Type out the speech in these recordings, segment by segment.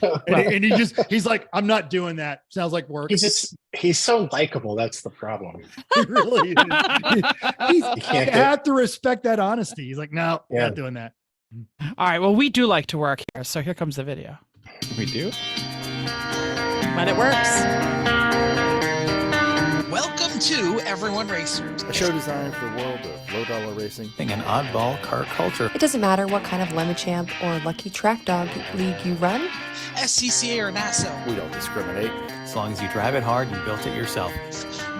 And he's like, I'm not doing that. Sounds like work. He's so likable. That's the problem. He really is. You have to respect that honesty. He's like, no, not doing that. All right. Well, we do like to work here. So here comes the video. We do? But it works. Welcome to Everyone Racers, a show designed for the world of low-dollar racing An oddball car culture. It doesn't matter what kind of Lemon Champ or Lucky Track Dog league you run. SCCA or NASA. We don't discriminate. As long as you drive it hard and built it yourself.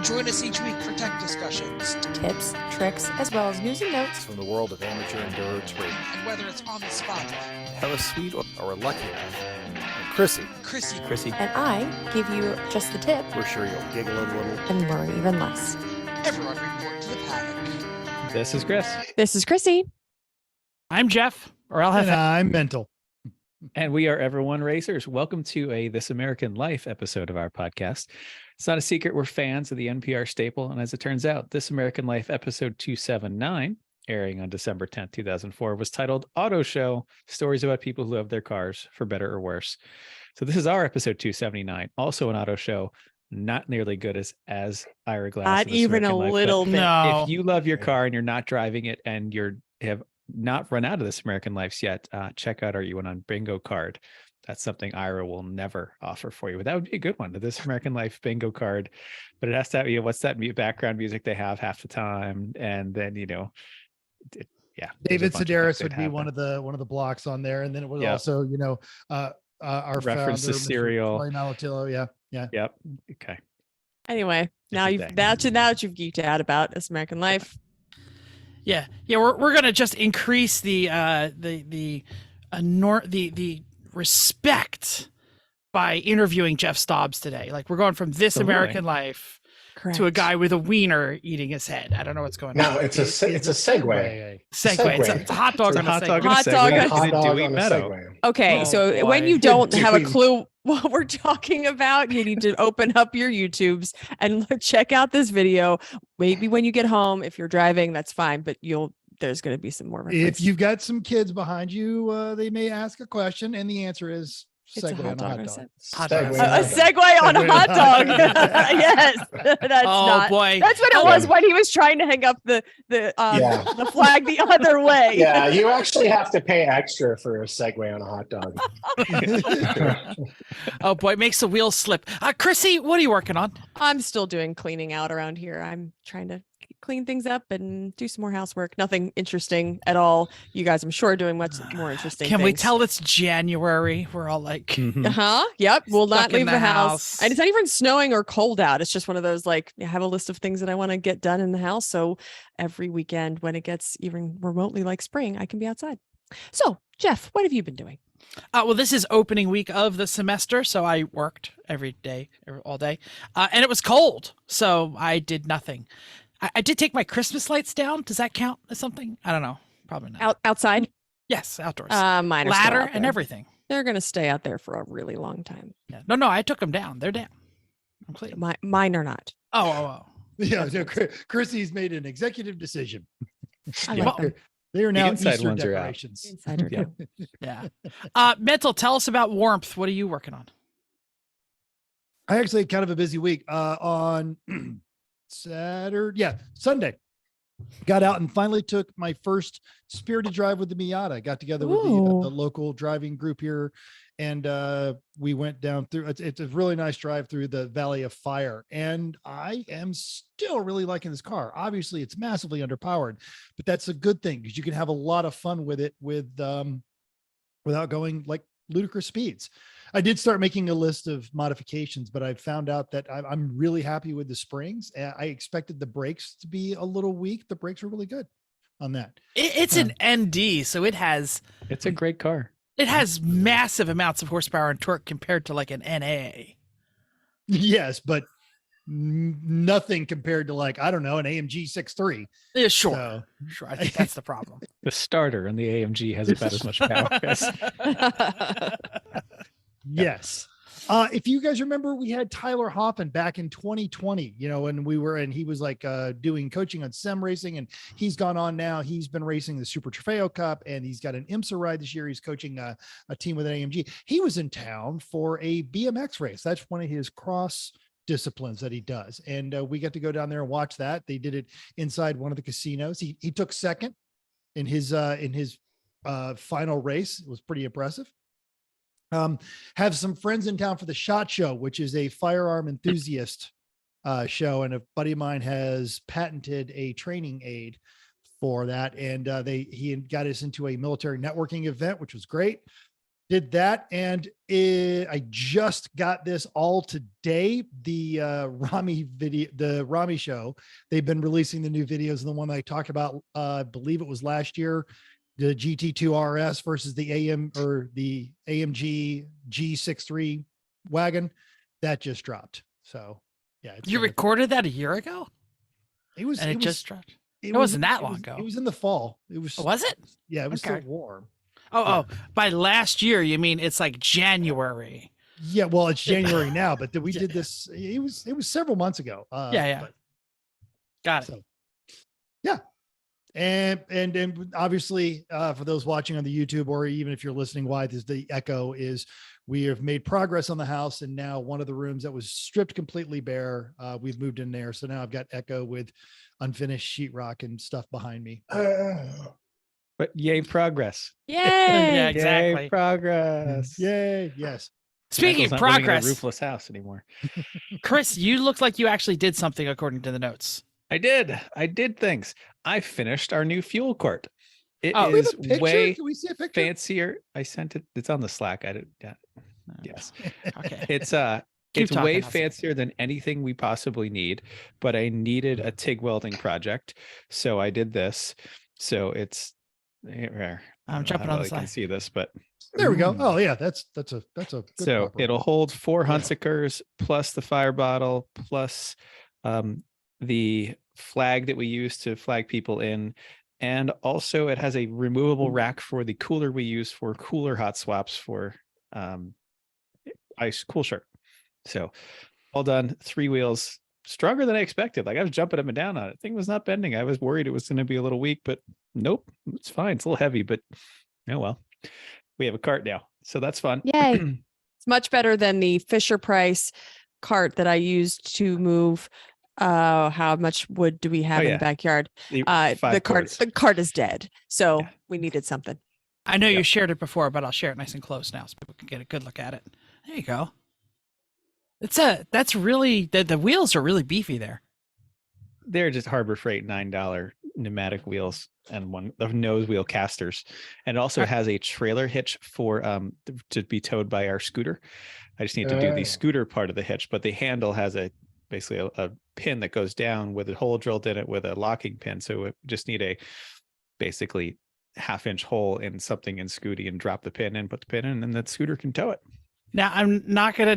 Join us each week for tech discussions. Tips, tricks, as well as news and notes. From the world of amateur endurance racing. And whether it's on the spot, hella sweet or lucky enough. And Chrissy. Chrissy. And I give you just the tip. We're sure you'll giggle a little. And learn even less. Everyone report to the paddock. This is Chris. This is Chrissy. I'm Jeff, or I'll have. And I'm mental. And we are Everyone Racers. Welcome to a This American Life episode of our podcast. It's not a secret, we're fans of the NPR staple. And as it turns out, This American Life episode 279, airing on December 10th, 2004, was titled Auto Show, Stories About People Who Have Their Cars, for Better or Worse. So this is our episode 279, also an auto show, not nearly good as Ira Glass. Not even a little bit. No. If you love your car and you're not driving it and have not run out of This American Lives yet, check out our E1R bingo card. That's something Ira will never offer for you, but that would be a good one, the This American Life bingo card. But it has to have, what's that background music they have half the time, and then David Sedaris would be one of the blocks on there, and then it was also our reference founder, to Serial. Troy Malatillo, yeah. Yep. Okay. Now that you've geeked out about This American Life. Yeah. We're gonna just increase the respect by interviewing Jeff Stobbs today. Like, we're going from This American Life to a guy with a wiener eating his head. I don't know what's going on. No, it's a Segway. Segway. It's a hot dog on a Segway. Hot dog on a Segway. Okay, so when you don't have a clue what we're talking about, you need to open up your YouTubes and check out this video. Maybe when you get home, if you're driving, that's fine, but there's going to be some more reference. If you've got some kids behind you, they may ask a question, and the answer is Segway on a hot dog. A Segway on a hot dog. Yes, that's boy. That's what it was when he was trying to hang up the flag the other way. Yeah, you actually have to pay extra for a Segway on a hot dog. Oh boy, it makes the wheels slip. Chrissy, what are you working on? I'm still doing cleaning out around here. I'm trying to clean things up and do some more housework. Nothing interesting at all. You guys, I'm sure, are doing much more interesting Can things. we tell it's January? We're all like, Yep. We'll not leave in the house. And it's not even snowing or cold out. It's just one of those, like, I have a list of things that I want to get done in the house. So every weekend when it gets even remotely like spring, I can be outside. So, Jeff, what have you been doing? Well, this is opening week of the semester, so I worked all day, and it was cold, so I did nothing. I did take my Christmas lights down. Does that count as something? I don't know. Probably not. Outside? Yes, outdoors. Mine are ladder still out and there. everything. They're going to stay out there for a really long time. Yeah. No, I took them down. They're down. I'm clean. Mine are not. Oh. Yeah, so Chrissy's made an executive decision. I like them. They are now inside Easter ones are out. decorations. Inside are down. Yeah. Mental, tell us about warmth. What are you working on? I actually had kind of a busy week. On Sunday, got out and finally took my first spirited drive with the Miata. Got together with the local driving group here, and we went down through. It's a really nice drive through the Valley of Fire, and I am still really liking this car. Obviously, it's massively underpowered, but that's a good thing because you can have a lot of fun with it without going like ludicrous speeds. I did start making a list of modifications, but I found out that I'm really happy with the springs. I expected the brakes to be a little weak. The brakes are really good on that. It's an ND, so it's a great car. It has massive amounts of horsepower and torque compared to like an NA. Yes, but nothing compared to, like, I don't know, an AMG 6.3. Yeah, sure. I think that's the problem. The starter on the AMG has about as much power as. Yes. If you guys remember, we had Tyler Hoffman back in 2020, and he was like doing coaching on sim racing, and he's gone on now. He's been racing the Super Trofeo Cup, and he's got an IMSA ride this year. He's coaching a team with an AMG. He was in town for a BMX race. That's one of his cross disciplines that he does. And we got to go down there and watch that. They did it inside one of the casinos. He took second in his final race. It was pretty impressive. Have some friends in town for the SHOT Show, which is a firearm enthusiast show. And a buddy of mine has patented a training aid for that. And he got us into a military networking event, which was great. Did that. And I just got this all today. The Rami show, they've been releasing the new videos. And the one that I talked about, I believe it was last year, the GT2 RS versus the AMG G63 wagon, that just dropped. So yeah. You recorded that a year ago? It just dropped. It wasn't that long ago. It was in the fall. Was it? Yeah, it was still warm. Oh, by last year, you mean it's like January. Yeah, well, it's January now, but we did this. It was several months ago. Got it. So, yeah. And obviously for those watching on the YouTube, or even if you're listening live, the echo is we have made progress on the house, and now one of the rooms that was stripped completely bare, we've moved in there. So now I've got echo with unfinished sheetrock and stuff behind me. But yay, progress. Yay. Yeah, exactly. Yay, progress. Yay. Yes. Speaking of Michael's not living in a progress, roofless house anymore. Chris, you look like you actually did something according to the notes. I did things. I finished our new fuel court. It We have is a picture? way Can we see a picture? fancier. I sent it. It's on the Slack. I didn't. Yeah. Yes. Okay. It's Keep it's way talking, I'll see. fancier than anything we possibly need, but I needed a TIG welding project, so I did this. So it's I'm jumping on the I can slide. see this, but There we go. Oh yeah, that's a good so proper. it'll hold 4 Hunsikers plus the fire bottle plus the flag that we use to flag people in, and also it has a removable rack for the cooler we use for cooler hot swaps for ice cool shirt. So all done. 3 wheels, stronger than I expected. Like I was jumping up and down on it. Thing was not bending. I was worried it was going to be a little weak, but nope, it's fine. It's a little heavy, but oh well. We have a cart now, so that's fun. Yay. It's much better than the Fisher Price cart that I used to move. How much wood do we have in the backyard? The The cart is dead. So we needed something. I know you shared it before, but I'll share it nice and close now so people can get a good look at it. There you go. That's really the wheels are really beefy there. They're just Harbor Freight $9 pneumatic wheels and one of nose wheel casters, and it also has a trailer hitch for to be towed by our scooter. I just need to do the scooter part of the hitch, but the handle has basically a pin that goes down with a hole drilled in it with a locking pin. So we just need a basically half-inch hole in something in Scooty and drop the pin in, put the pin in, and the scooter can tow it. Now I'm not gonna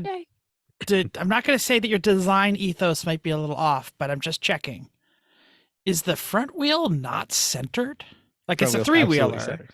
say that your design ethos might be a little off, but I'm just checking. Is the front wheel not centered? Like Front it's a wheel's 3-wheeler. absolutely centered.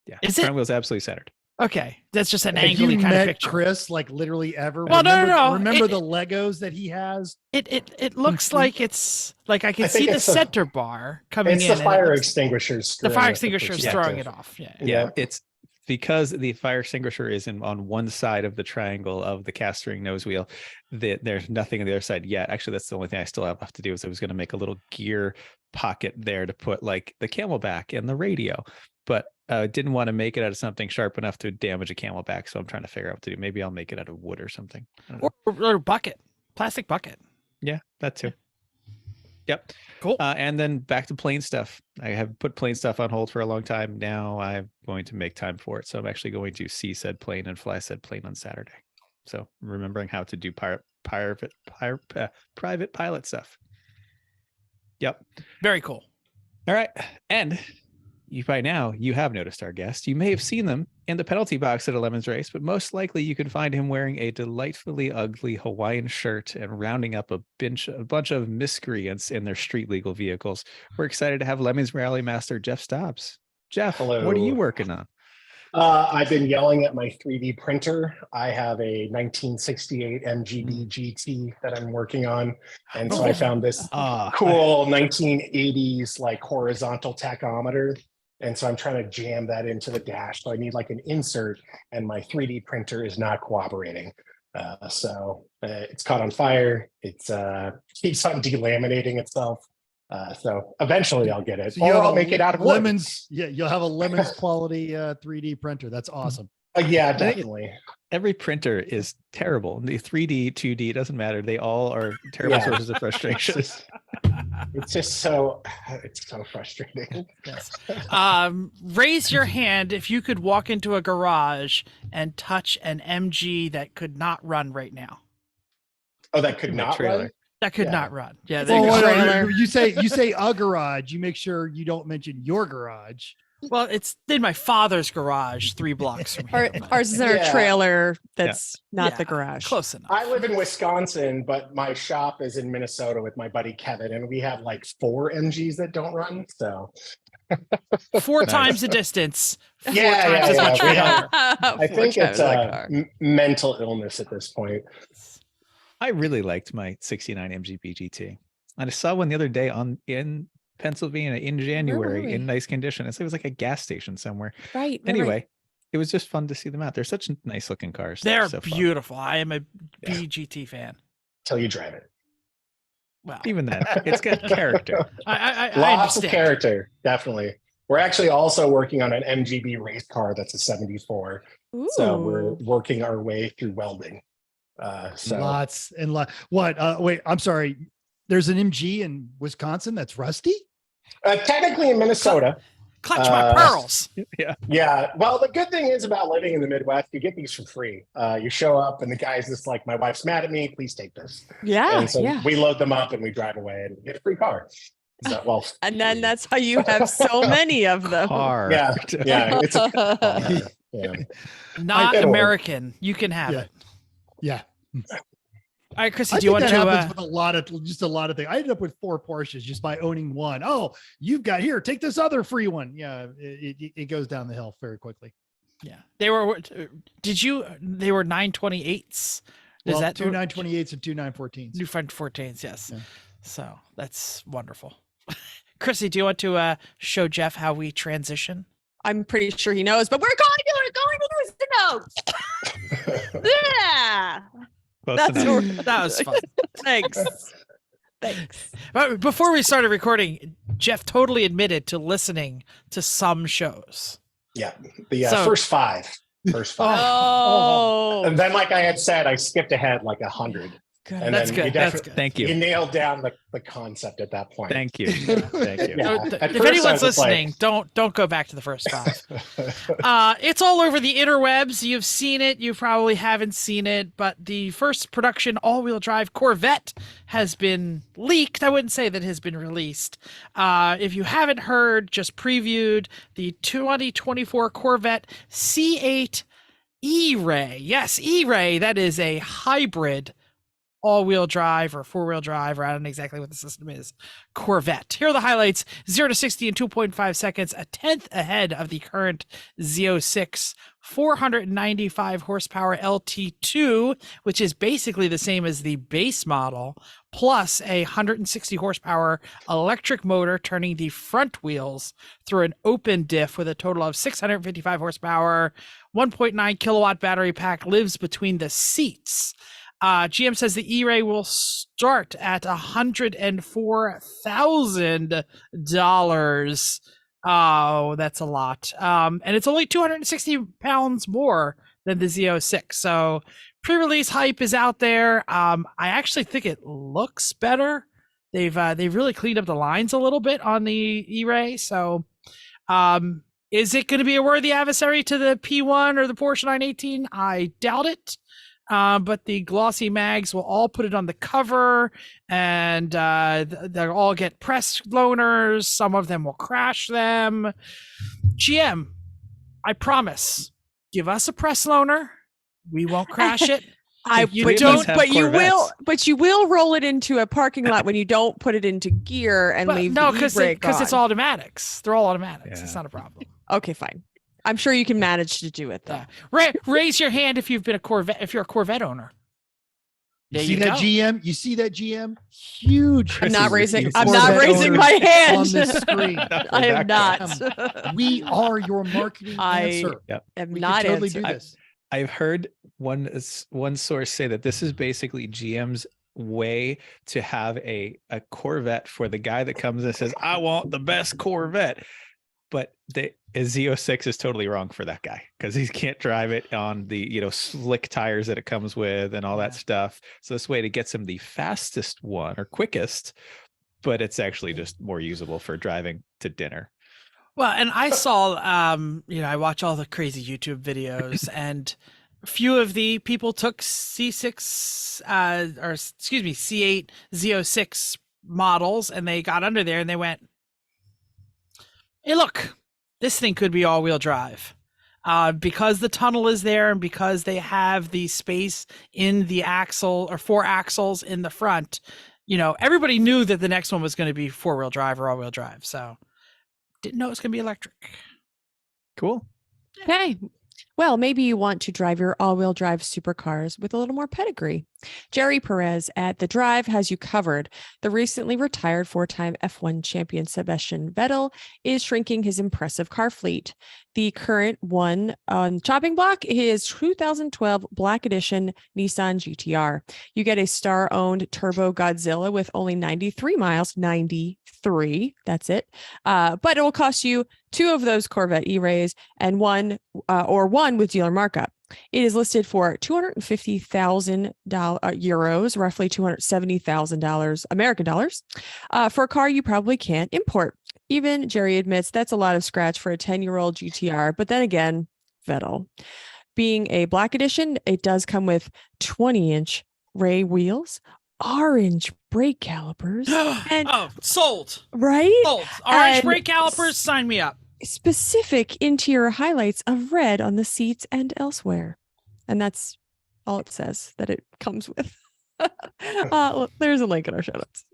Yeah, Is front it? wheel's absolutely centered. Okay, that's just an Have angle you kind of met picture. Chris like literally ever? Well, no. Remember the Legos that he has? It looks like it's like I can I think see the it's the- center bar coming It's in. the and fire it looks- extinguishers. The screwing fire with extinguisher is perspective. throwing it off. Yeah. Yeah, it's because the fire extinguisher is on one side of the triangle of the castering nose wheel. There's nothing on the other side yet. Actually, that's the only thing I still have to do. Is I was going to make a little gear pocket there to put like the Camelback and the radio, but didn't want to make it out of something sharp enough to damage a Camelback. So I'm trying to figure out what to do. Maybe I'll make it out of wood or something. I don't know. Or bucket, plastic bucket. Yeah, that too. Yep. Cool. And then back to plane stuff. I have put plane stuff on hold for a long time. Now I'm going to make time for it. So I'm actually going to see said plane and fly said plane on Saturday. So remembering how to do private pilot stuff. Yep. Very cool. All right. And by now you have noticed our guest. You may have seen them in the penalty box at a Lemons race, but most likely you can find him wearing a delightfully ugly Hawaiian shirt and rounding up a bunch of miscreants in their street legal vehicles. We're excited to have Lemons Rally Master Jeff Stobbs. Jeff, Hello. what are you working on? I've been yelling at my 3D printer. I have a 1968 MGB GT that I'm working on. And so I found this cool 1980s like horizontal tachometer. And so I'm trying to jam that into the dash. So I need like an insert, and my 3D printer is not cooperating. So it's caught on fire. It's keeps on delaminating itself. So eventually I'll get it, So or I'll make it out of lemons. Yeah, you'll have a lemons quality 3D printer. That's awesome. Yeah, definitely. Every printer is terrible. The 3D, 2D, doesn't matter. They all are terrible sources of frustration. It's just so frustrating. Yes. Raise your hand if you could walk into a garage and touch an MG that could not run right now. Oh, that could not run? That could not run. Yeah. Well, you say a garage. You make sure you don't mention your garage. Well, it's in my father's garage 3 blocks from here. Ours is in our trailer. That's not the garage. Close enough. I live in Wisconsin, but my shop is in Minnesota with my buddy Kevin, and we have like 4 MGs that don't run. So 4 times the distance. 4 times as much power. I think it's mental illness at this point. I really liked my 69 MG BGT. And I saw one the other day in Pennsylvania in January in nice condition. It was like a gas station somewhere. Right. Anyway, it was just fun to see them out. They're such nice looking cars. They're so beautiful. I am a BGT fan. Till you drive it. Well, even that, it's got character. I Lots of character, definitely. We're actually also working on an MGB race car that's a 74. Ooh. So we're working our way through welding. Lots and lots. What? Wait, I'm sorry. There's an MG in Wisconsin that's rusty? Technically in Minnesota. Clutch my pearls. Yeah. Well, the good thing is about living in the Midwest, you get these for free. You show up and the guy's just like, my wife's mad at me. Please take this. Yeah. And so we load them up and we drive away and get a free car. So, well, and then that's how you have so many of them. Yeah. It's not American. You can have it. Yeah. All right, Chrissy, do you want to? Happens with a lot of things. I ended up with 4 Porsches just by owning one. Oh, you've got here. Take this other free one. Yeah, it goes down the hill very quickly. Yeah, they were. They were 928s. Well, that 2 928s and 2 914s. New 914s, yes. Yeah. So that's wonderful. Chrissy, do you want to show Jeff how we transition? I'm pretty sure he knows, but we're going to use the notes. Yeah. That was fun. Thanks. But before we started recording, Jeff totally admitted to listening to some shows. Yeah, the first five. Oh. And then, like I had said, I skipped ahead like 100. Good. And That's then good. Thank you. You nailed down the concept at that point. Thank you. Thank you. Yeah. If anyone's listening, don't go back to the first 5. It's all over the interwebs. You've seen it. You probably haven't seen it, but the first production all-wheel drive Corvette has been leaked. I wouldn't say that has been released. If you haven't heard, just previewed the 2024 Corvette C8 E-Ray. Yes, E-Ray. That is a hybrid all-wheel drive or 4-wheel drive, or I don't know exactly what the system is, Corvette. Here are the highlights. 0 to 60 in 2.5 seconds, a tenth ahead of the current Z06, 495 horsepower LT2, which is basically the same as the base model, plus a 160 horsepower electric motor turning the front wheels through an open diff with a total of 655 horsepower, 1.9 kilowatt battery pack lives between the seats. GM says the E-Ray will start at $104,000. Oh, that's a lot. And it's only 260 pounds more than the Z06. So pre-release hype is out there. I actually think it looks better. They've really cleaned up the lines a little bit on the E-Ray. So, is it going to be a worthy adversary to the P1 or the Porsche 918? I doubt it. But the glossy mags will all put it on the cover, and they'll all get press loaners. Some of them will crash them. GM, I promise, give us a press loaner. We won't crash it. You will roll it into a parking lot when you don't put it into gear and leave the e-brake because it's on. automatics. They're all automatics. Yeah. It's not a problem. Okay, fine. I'm sure you can manage to do it though. Raise your hand if you've been if you're a Corvette owner. There see you that go. GM? You see that GM? Huge. I'm not raising Corvette my owners hand on this screen. I am not. We are your marketing answer. am We not can totally answer. do this. I've heard one source say that this is basically GM's way to have a Corvette for the guy that comes and says, I want the best Corvette. But a Z06 is totally wrong for that guy because he can't drive it on the slick tires that it comes with and all that stuff. So this way to get him the fastest one or quickest, but it's actually just more usable for driving to dinner. Well, and I saw, I watch all the crazy YouTube videos, and a few of the people took C6, C8 Z06 models, and they got under there and they went, hey, look, this thing could be all-wheel drive. Because the tunnel is there and because they have the space in the axle or 4 axles in the front, everybody knew that the next one was going to be 4-wheel drive or all-wheel drive. So didn't know it was going to be electric. Cool. Okay. Well, maybe you want to drive your all-wheel drive supercars with a little more pedigree. Jerry Perez at The Drive has you covered. The recently retired 4-time F1 champion Sebastian Vettel is shrinking his impressive car fleet. The current one on chopping block is 2012 Black Edition Nissan GTR. You get a star-owned Turbo Godzilla with only 93 miles, 93, that's it. But it will cost you 2 of those Corvette E-Rays and one with dealer markup. It is listed for €250,000 euros, roughly $270,000 American dollars, for a car you probably can't import. Even Jerry admits that's a lot of scratch for a 10-year-old GTR. But then again, Vettel. Being a Black Edition, it does come with 20-inch Ray wheels, orange brake calipers, and sold. Right? Sold. Orange And brake calipers, sign me up. Specific interior highlights of red on the seats and elsewhere. And that's all it says that it comes with. There's a link in our show notes.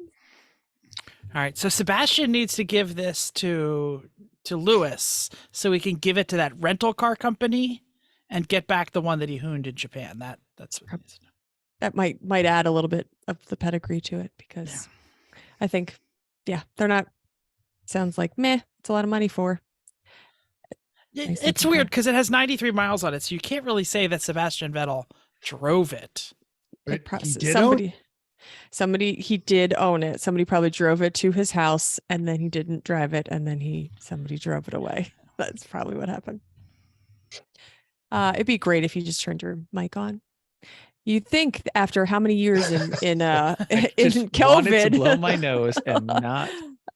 All right. So Sebastian needs to give this to Lewis so we can give it to that rental car company and get back the one that he hooned in Japan. That's what it is. That might add a little bit of the pedigree to it because I think, they're not, sounds like, meh, it's a lot of money for. It's weird because it has 93 miles on it, so you can't really say that Sebastian Vettel drove it. Somebody he did own it. Somebody probably drove it to his house, and then he didn't drive it, and then somebody drove it away. That's probably what happened. It'd be great if you just turned your mic on. You'd think after how many years in COVID, wanted to blow my nose and not.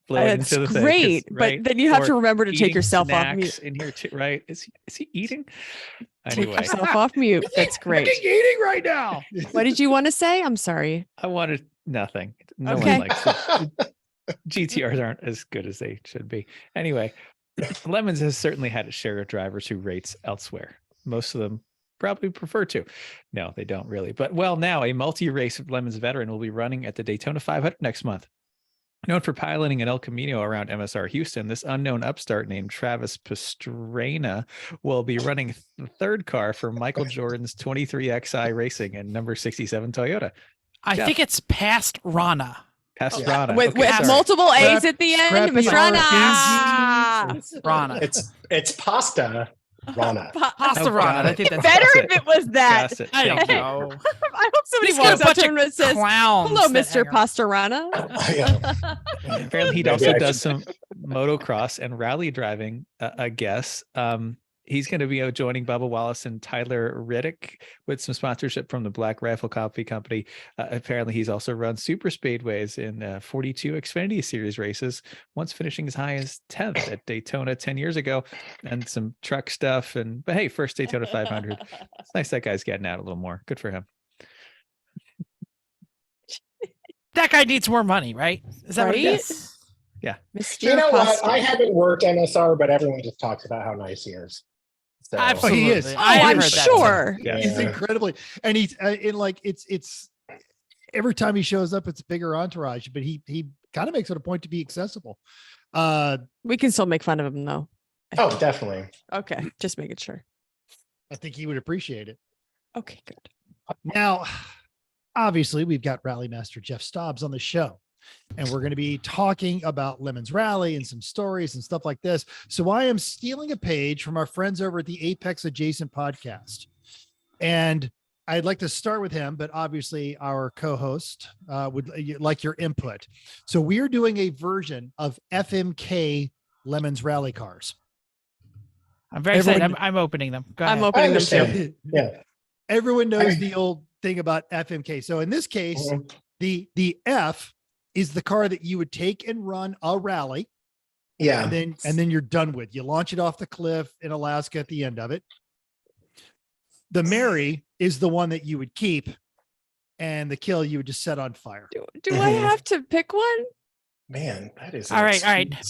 That's great, but then you have to remember to take yourself off mute. In here too, right? Is he eating? Take Anyway, yourself off mute. That's great. I'm eating right now. What did you want to say? I'm sorry. I wanted nothing. No Okay. one likes it. GTRs aren't as good as they should be. Anyway, Lemons has certainly had its share of drivers who rates elsewhere. Most of them probably prefer to. No, they don't really. But now a multi-race Lemons veteran will be running at the Daytona 500 next month. Known for piloting an El Camino around MSR Houston, this unknown upstart named Travis Pastrana will be running the 3rd car for Michael Jordan's 23XI Racing and number 67 Toyota. I think it's past Rana. Pastrana. With multiple A's at the end. Rana. It's pasta. Rana. Pasta Rana. I think that's better if it was that. I don't know. I hope somebody walks up to him and says, "Hello, Mr. Pastarana." Apparently, he also does some motocross and rally driving. I guess he's going to be joining Bubba Wallace and Tyler Riddick with some sponsorship from the Black Rifle Coffee Company. Apparently, he's also run super speedways in 42 Xfinity Series races, once finishing as high as 10th at Daytona 10 years ago, and some truck stuff. But hey, first Daytona 500. It's nice that guy's getting out a little more. Good for him. That guy needs more money, right? Is that what it is? Yeah. Mr. You know Pasta. what? I haven't worked NSR, but everyone just talks about how nice he is. So. Absolutely. He is. I'm heard that sure. Yeah. He's incredibly, and he's it's every time he shows up, it's a bigger entourage, but he kind of makes it a point to be accessible. We can still make fun of him though. Oh, definitely. Okay, just making sure. I think he would appreciate it. Okay, good. Now, obviously, we've got Rally Master Jeff Stobbs on the show, and we're going to be talking about Lemon's Rally and some stories and stuff like this. So I am stealing a page from our friends over at the Apex Adjacent podcast. And I'd like to start with him, but obviously our co-host would like your input. So we are doing a version of FMK Lemon's Rally cars. I'm very excited. I'm opening them. Go ahead. I'm opening them too. Yeah. Everyone knows the old thing about FMK. So in this case, the F is the car that you would take and run a rally. Yeah. And then you're done with. You launch it off the cliff in Alaska at the end of it. The Mary is the one that you would keep, and the Kill you would just set on fire. Do I have to pick one? Man, that is all right.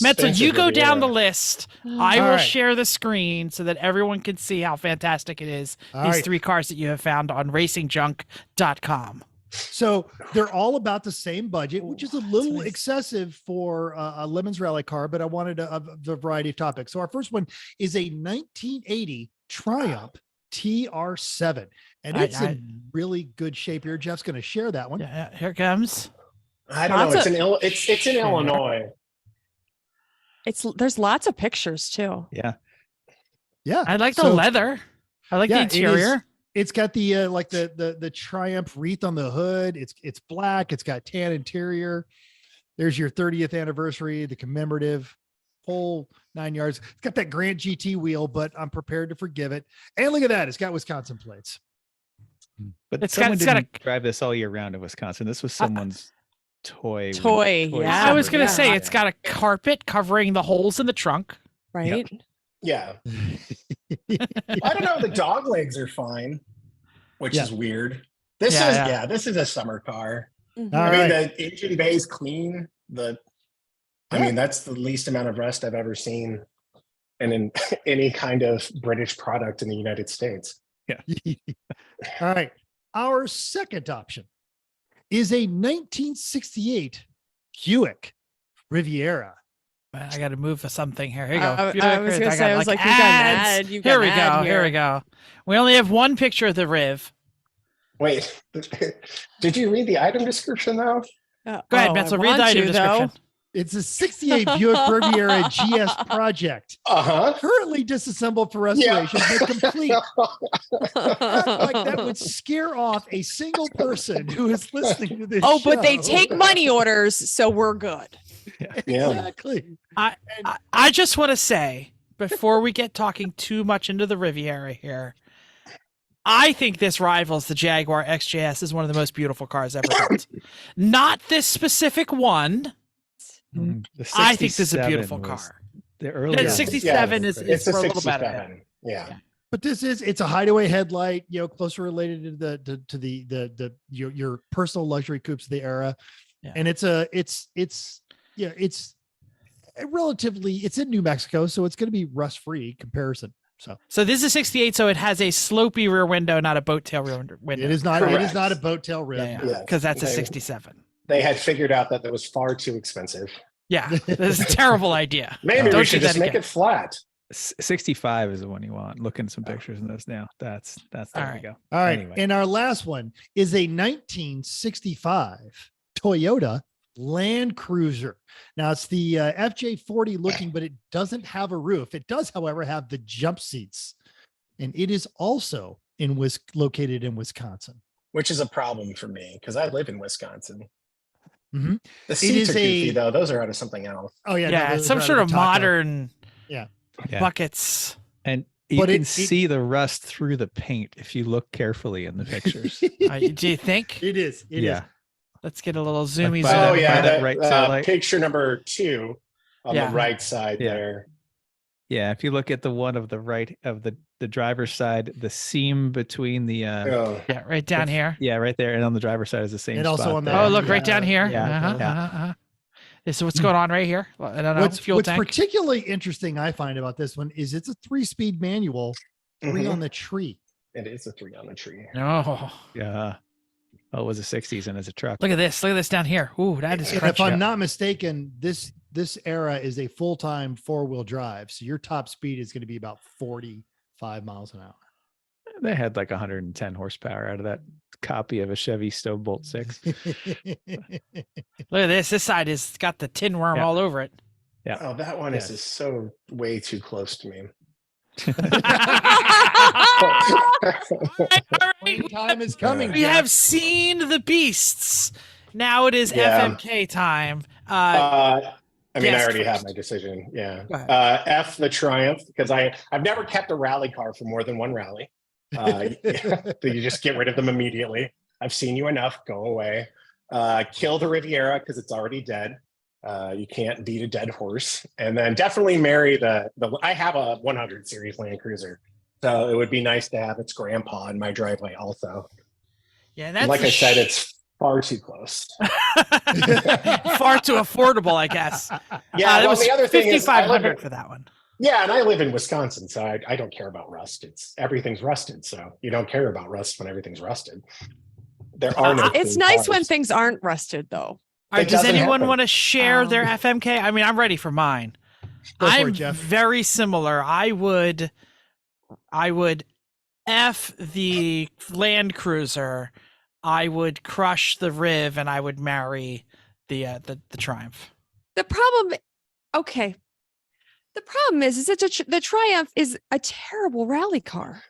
Metzel, you go down the list. I will share the screen so that everyone can see how fantastic it is. These three cars that you have found on racingjunk.com. So they're all about the same budget, which is a little excessive for a Lemon's Rally car, but I wanted a variety of topics. So our first one is a 1980 Triumph TR7, and it's in really good shape here. Jeff's going to share that one. Yeah, here it comes. I don't know. It's in Illinois. There's lots of pictures too. Yeah. I like the leather. I like the interior. It's got the like the Triumph wreath on the hood. It's black. It's got tan interior. There's your 30th anniversary, the commemorative whole 9 yards. It's got that Grant GT wheel, but I'm prepared to forgive it. And look at that. It's got Wisconsin plates. But someone didn't drive this all year round in Wisconsin. This was someone's toy. Yeah. I was going to say it's got a carpet covering the holes in the trunk. Right. Yep. Yeah. I don't know. The dog legs are fine, which is weird. This is a summer car. Mm-hmm. I mean, the engine bay is clean. I mean, that's the least amount of rust I've ever seen in any kind of British product in the United States. Yeah. All right. Our second option is a 1968 Buick Riviera. I got to move for something here. Here you go. I was going to say, I was like, you got an ad. Here we go. We only have one picture of the Riv. Wait, did you read the item description though? Go ahead, Metzel, read the item description. It's a 68 Buick Riviera GS project. Currently disassembled for restoration, but complete. Like that would scare off a single person who is listening to this. But they take money orders, so we're good. Yeah. Exactly. I just want to say, before we get talking too much into the Riviera here, I think this rivals the Jaguar XJS as one of the most beautiful cars ever built. Not this specific one. I think this is a beautiful car. The early 67 is for a little better. Yeah. But it's a hideaway headlight, closely related to your personal luxury coupes of the era. Yeah. And it's in New Mexico, so it's going to be rust free comparison. So this is 68, so it has a slopey rear window, not a boat tail rear window. It is not. Correct. It is not a boat tail rear. Because that's a 67. They had figured out that was far too expensive. Yeah, that's a terrible idea. Maybe we should just make it flat. 65 is the one you want. Look at some pictures in this now. That's there we go. All right. Anyway. And our last one is a 1965 Toyota Land Cruiser. Now it's the FJ40 looking, but it doesn't have a roof. It does, however, have the jump seats, and it is also located in Wisconsin, which is a problem for me because I live in Wisconsin. Mm-hmm. The seats are goofy, though. Those are out of something else. Oh yeah, yeah, no, some sort of modern, yeah, buckets. And you can see the rust through the paint if you look carefully in the pictures. Do you think it is? It is. Let's get a little zoomy. That picture number 2 on the right side there. Yeah, if you look at the one of the right of the driver's side, the seam between the right down here. Yeah, right there, and on the driver's side is the same. And also on the look right down here. So what's going on right here? I don't know. What's particularly interesting I find about this one is it's a 3-speed manual, 3 on the tree. It is a 3 on the tree. Oh yeah. Oh, it was a 60s and it's a truck. Look at this. Look at this down here. Ooh, that is. If I'm not mistaken, this this era is a full-time 4-wheel drive. So your top speed is going to be about 45 miles an hour. They had like 110 horsepower out of that copy of a Chevy Stowbolt 6. Look at this. This side has got the tin worm all over it. Yeah. Oh, that one is just so way too close to me. Time is coming. We have seen the beasts. Now it is FMK time. I mean, Yes, I already first. have my decision. Yeah. Go ahead. F the Triumph, because I've never kept a rally car for more than one rally. You just get rid of them immediately. I've seen you enough. Go away. Kill the Riviera because it's already dead. You can't beat a dead horse. And then definitely marry the I have a 100 series Land Cruiser, so it would be nice to have its grandpa in my driveway also. Yeah, And that's like I said, it's far too close. far too affordable, I guess. Yeah, that well, was the other thing is, I live in- $5,500 for that one. Yeah, and I live in Wisconsin, so I don't care about rust. Everything's rusted, so you don't care about rust when everything's rusted. There are no. It's clean nice when cars. things aren't rusted, though. All right, It does doesn't anyone happen. want to share their FMK? I mean, I'm ready for mine. Go for it, I'm Jeff. very similar. I would F the Land Cruiser. I would crush the Riv, and I would marry the Triumph. The problem, okay. The problem is the Triumph is a terrible rally car.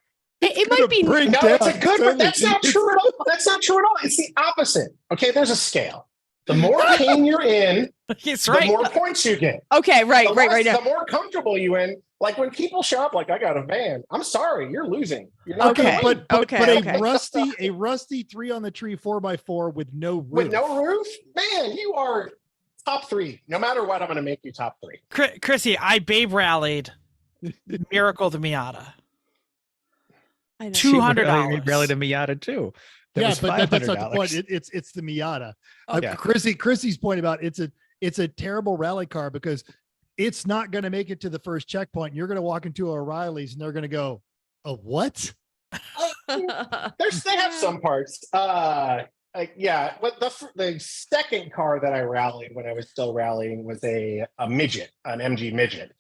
It might be. No, it's a good, but that's not true at all. That's not true at all. It's the opposite. Okay, there's a scale. The more pain you're in, It's the right. more points you get. Okay, right The now. more comfortable you in. Like when people show up, like I got a van. I'm sorry, you're losing. You're not Okay, gonna win. but okay. a rusty 3 on the tree 4x4 with no roof. With no roof, man, you are top 3. No matter what, I'm going to make you top 3. Chrissy, I babe rallied Miracle the Miata. I know. $200. Rallied a Miata too. That Yeah, was but that's not the $500. point. It's the Miata. Yeah. Chrissy's point about it's a terrible rally car because it's not going to make it to the first checkpoint. You're going to walk into O'Reilly's and they're going to go, "A what?" They have some parts. Yeah, but the second car that I rallied when I was still rallying was a midget, an MG Midget.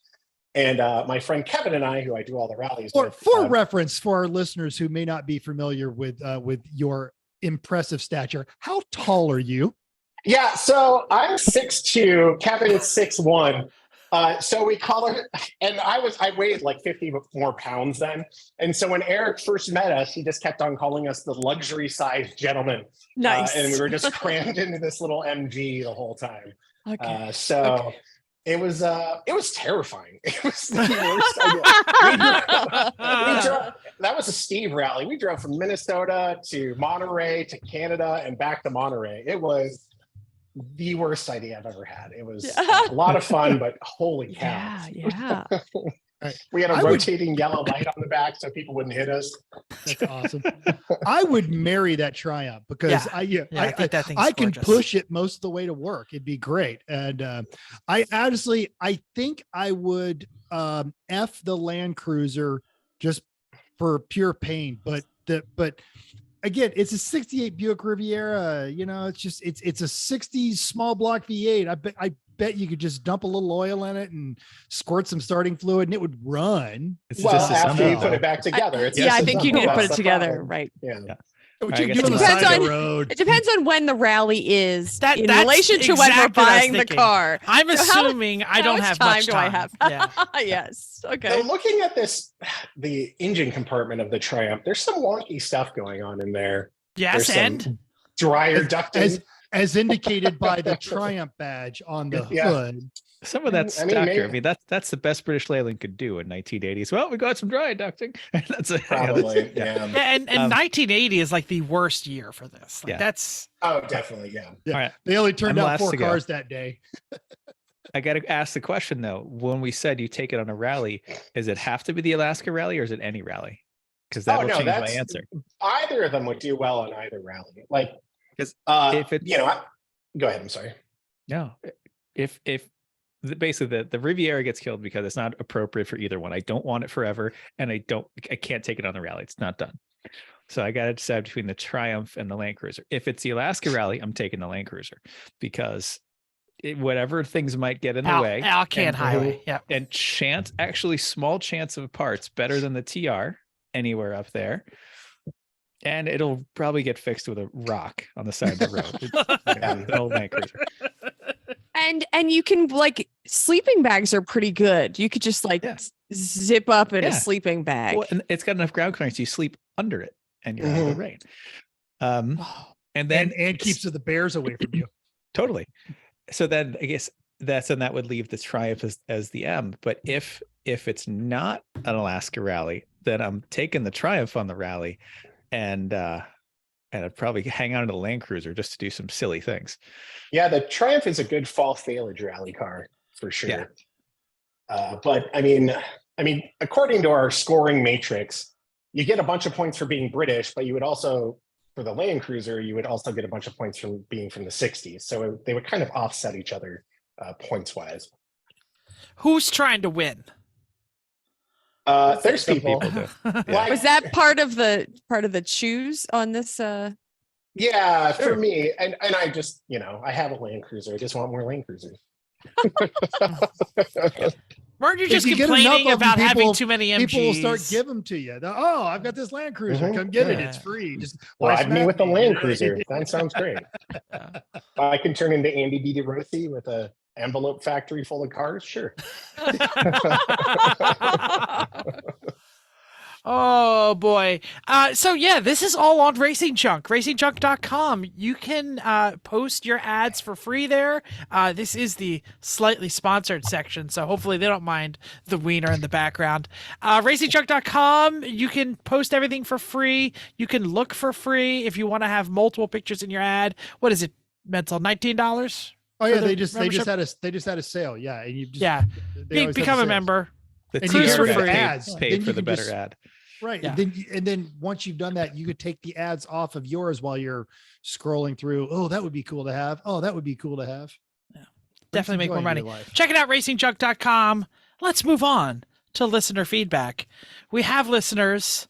And my friend Kevin and I, who I do all the rallies with. For reference, for our listeners who may not be familiar with your impressive stature, how tall are you? Yeah, so I'm 6'2", Kevin is 6'1". So we call her, and I weighed like 50 more pounds then. And so when Eric first met us, he just kept on calling us the luxury sized gentleman. Nice. And we were just crammed into this little MG the whole time. Okay. It was terrifying. It was the worst idea. That was a Steve rally. We drove from Minnesota to Monterey to Canada and back to Monterey. It was the worst idea I've ever had. It was a lot of fun, but holy cow. Yeah. We had a rotating yellow light on the back so people wouldn't hit us. That's awesome. I would marry that Triumph because I think that thing's I can gorgeous. push it most of the way to work. It'd be great. And I think I would F the Land Cruiser just for pure pain. But again, it's a 68 Buick Riviera. You know, it's a 60s small block V8. I bet you could just dump a little oil in it and squirt some starting fluid and it would run. It's Well, just a after you Sunday. put it back together. It's Yeah, just I a think you need to Sunday. put it That's the together. problem. Right. Yeah. What I you guess do on the it side depends of the on- road. It depends on when the rally is That's in relation to when we're exactly what I was buying the thinking. car. I'm So how- assuming I How don't much have time much do time. I have? Yeah. Yes. Okay. So looking at this, the engine compartment of the Triumph, there's some wonky stuff going on in there. Yes, There's some and dryer ducting. as indicated by the Triumph badge on the Yeah. hood. Some of that's I mean, Stocker. I maybe- mean, that's the best British Leyland could do in 1980s. Well, we got some dry ducting. That's Probably, yeah. yeah. and 1980 is like the worst year for this. Like Yeah. that's Oh, definitely, yeah. Yeah. All right. They only turned I'm out last 4 to go. cars that day. I got to ask the question though. When we said you take it on a rally, does it have to be the Alaska rally or is it any rally? Because that Oh, will no, change my that's- answer. Either of them would do well on either rally. Like, 'Cause if if it's- go ahead. I'm sorry. No, if basically the Riviera gets killed because it's not appropriate for either one. I don't want it forever, and I can't take it on the rally. It's not done. So I got to decide between the Triumph and the Land Cruiser. If it's the Alaska rally, I'm taking the Land Cruiser because whatever things might get in the way. Alcan Highway. Yeah. And actually small chance of parts better than the TR anywhere up there. And it'll probably get fixed with a rock on the side of the road. It's an old Land Cruiser. And you can like sleeping bags are pretty good. You could just like zip up in a sleeping bag. Well, and it's got enough ground clearance. You sleep under it and you're out of the rain. And then and keeps the bears away from you. Totally. So then I guess that would leave the Triumph as the M. But if it's not an Alaska rally, then I'm taking the Triumph on the rally, and I'd probably hang out in a Land Cruiser just to do some silly things. Yeah, the Triumph is a good fall failage rally car for sure. Yeah. But I mean, according to our scoring matrix, you get a bunch of points for being British, but you would also, for the Land Cruiser, you would also get a bunch of points from being from the 60s. So they would kind of offset each other points wise. Who's trying to win? There's people. Was that part of the choose on this? Yeah, sure. For me, and I just, I have a Land Cruiser. I just want more Land Cruisers. Weren't you just complaining about having too many MGs? People will start giving them to you. Oh, I've got this Land Cruiser. Come get it. It's free. Just ride me with the Land Cruiser. That sounds great. I can turn into Andy DiRossi with a envelope factory full of cars. Sure. Oh boy. So yeah, this is all on Racing Junk, racingjunk.com. You can post your ads for free there. This is the slightly sponsored section, so hopefully they don't mind the wiener in the background. Racingjunk.com, you can post everything for free. You can look for free if you want to have multiple pictures in your ad. What is it, Mental? $19? Oh yeah, they just had a sale. Yeah, and you just become a member. The Cruise for free. ads paid for the better ad. Right. Yeah. And then once you've done that, you could take the ads off of yours while you're scrolling through. Oh, that would be cool to have. Oh, that would be cool to have. Yeah. Definitely make more money. Check it out, racingjunk.com. Let's move on to listener feedback. We have listeners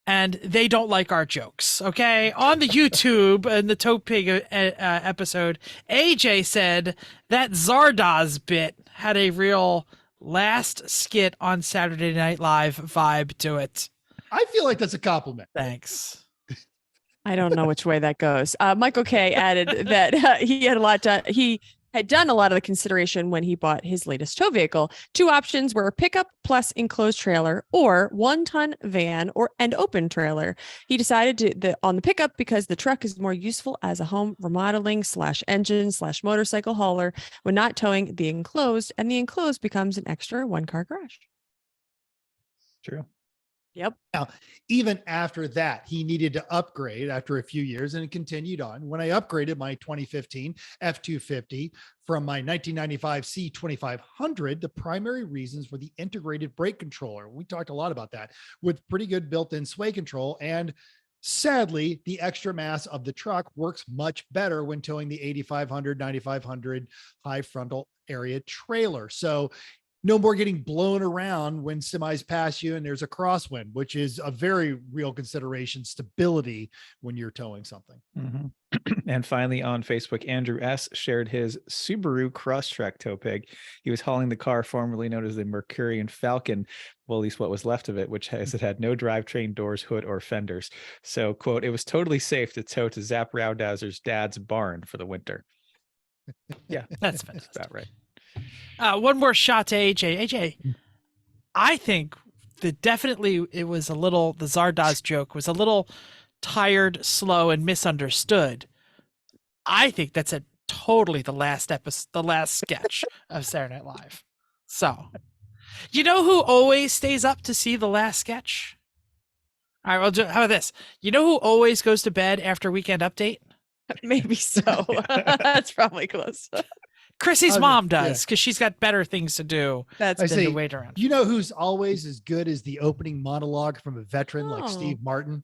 and they don't like our jokes. Okay. On the YouTube and the Toe Pig episode, AJ said that Zardoz bit had a real last skit on Saturday Night Live vibe to it. I feel like that's a compliment. Thanks. I don't know which way that goes. Michael K added that he had done a lot of the consideration when he bought his latest tow vehicle. Two options were pickup plus enclosed trailer or 1-ton van and open trailer. He decided on the pickup because the truck is more useful as a home remodeling /engine/motorcycle hauler when not towing the enclosed, and the enclosed becomes an extra one-car garage. True. Yep. Now, even after that, he needed to upgrade after a few years, and it continued on. When I upgraded my 2015 F-250 from my 1995 C2500, the primary reasons were the integrated brake controller. We talked a lot about that, with pretty good built-in sway control. And sadly, the extra mass of the truck works much better when towing the 8500, 9500 high frontal area trailer. So no more getting blown around when semis pass you and there's a crosswind, which is a very real consideration, stability when you're towing something. Mm-hmm. And finally, on Facebook, Andrew S. shared his Subaru Crosstrek tow pig. He was hauling the car formerly known as the Mercurian Falcon, well, at least what was left of it, which has it had no drivetrain, doors, hood, or fenders. So, quote, it was totally safe to tow to Zap Rowdowser's dad's barn for the winter. Yeah, that's fantastic. That's about right. One more shot to AJ. AJ, I think that definitely it was the Zardoz joke was a little tired, slow, and misunderstood. I think that's totally the last sketch of Saturday Night Live. So, you know who always stays up to see the last sketch? All right, how about this? You know who always goes to bed after Weekend Update? Maybe so. That's probably close. Chrissy's mom does, because she's got better things to do than to wait around. You know who's always as good as the opening monologue from a veteran like Steve Martin?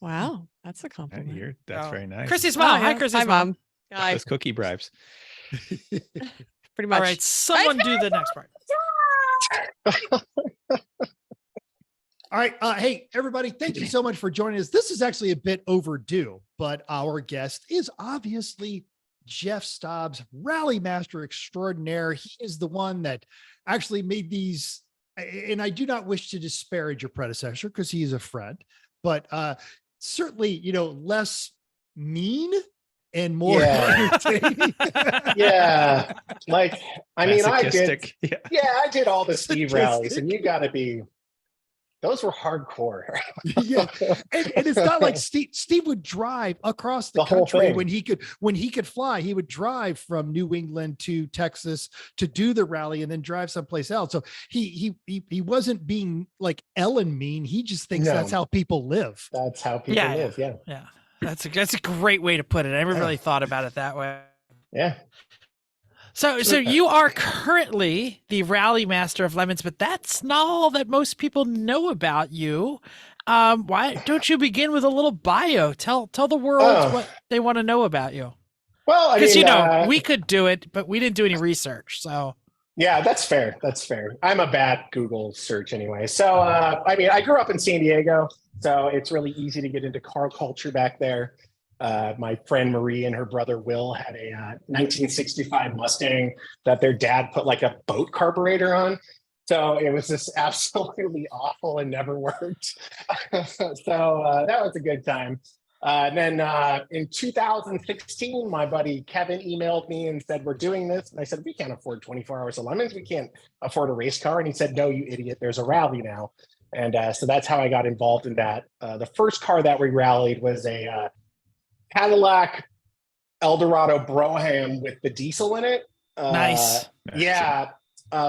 Wow, that's a compliment. That's very nice. Chrissy's mom. Hi, Chrissy's mom. Hi. Those cookie bribes. Pretty much. All right, someone do the next part. All right. Hey, everybody, thank you so much for joining us. This is actually a bit overdue, but our guest is obviously Jeff Stobbs, rally master extraordinaire. He is the one that actually made these, and I do not wish to disparage your predecessor because he is a friend, but certainly, you know, less mean and more entertaining. Yeah. Like, I mean, I did, Yeah. I did all the Steve rallies, and you got to be, those were hardcore. Yeah. And it's not like Steve would drive across the whole country thing. when he could fly. He would drive from New England to Texas to do the rally and then drive someplace else. So he wasn't being like Ellen mean. He just thinks that's how people live. That's how people live. Yeah. Yeah. That's a great way to put it. I never really thought about it that way. Yeah. So you are currently the rally master of Lemons, but that's not all that most people know about you. Why don't you begin with a little bio? Tell the world what they want to know about you. Well, I because mean, we could do it, but we didn't do any research. So yeah, that's fair. That's fair. I'm a bad Google search anyway. So I mean, I grew up in San Diego, so it's really easy to get into car culture back there. My friend Marie and her brother Will had a 1965 Mustang that their dad put like a boat carburetor on. So it was just absolutely awful and never worked. So that was a good time. And then in 2016, my buddy Kevin emailed me and said, we're doing this. And I said, we can't afford 24 hours of Lemons. We can't afford a race car. And he said, no, you idiot, there's a rally now. And so that's how I got involved in that. The first car that we rallied was a Cadillac Eldorado Brougham with the diesel in it. Nice. Yeah.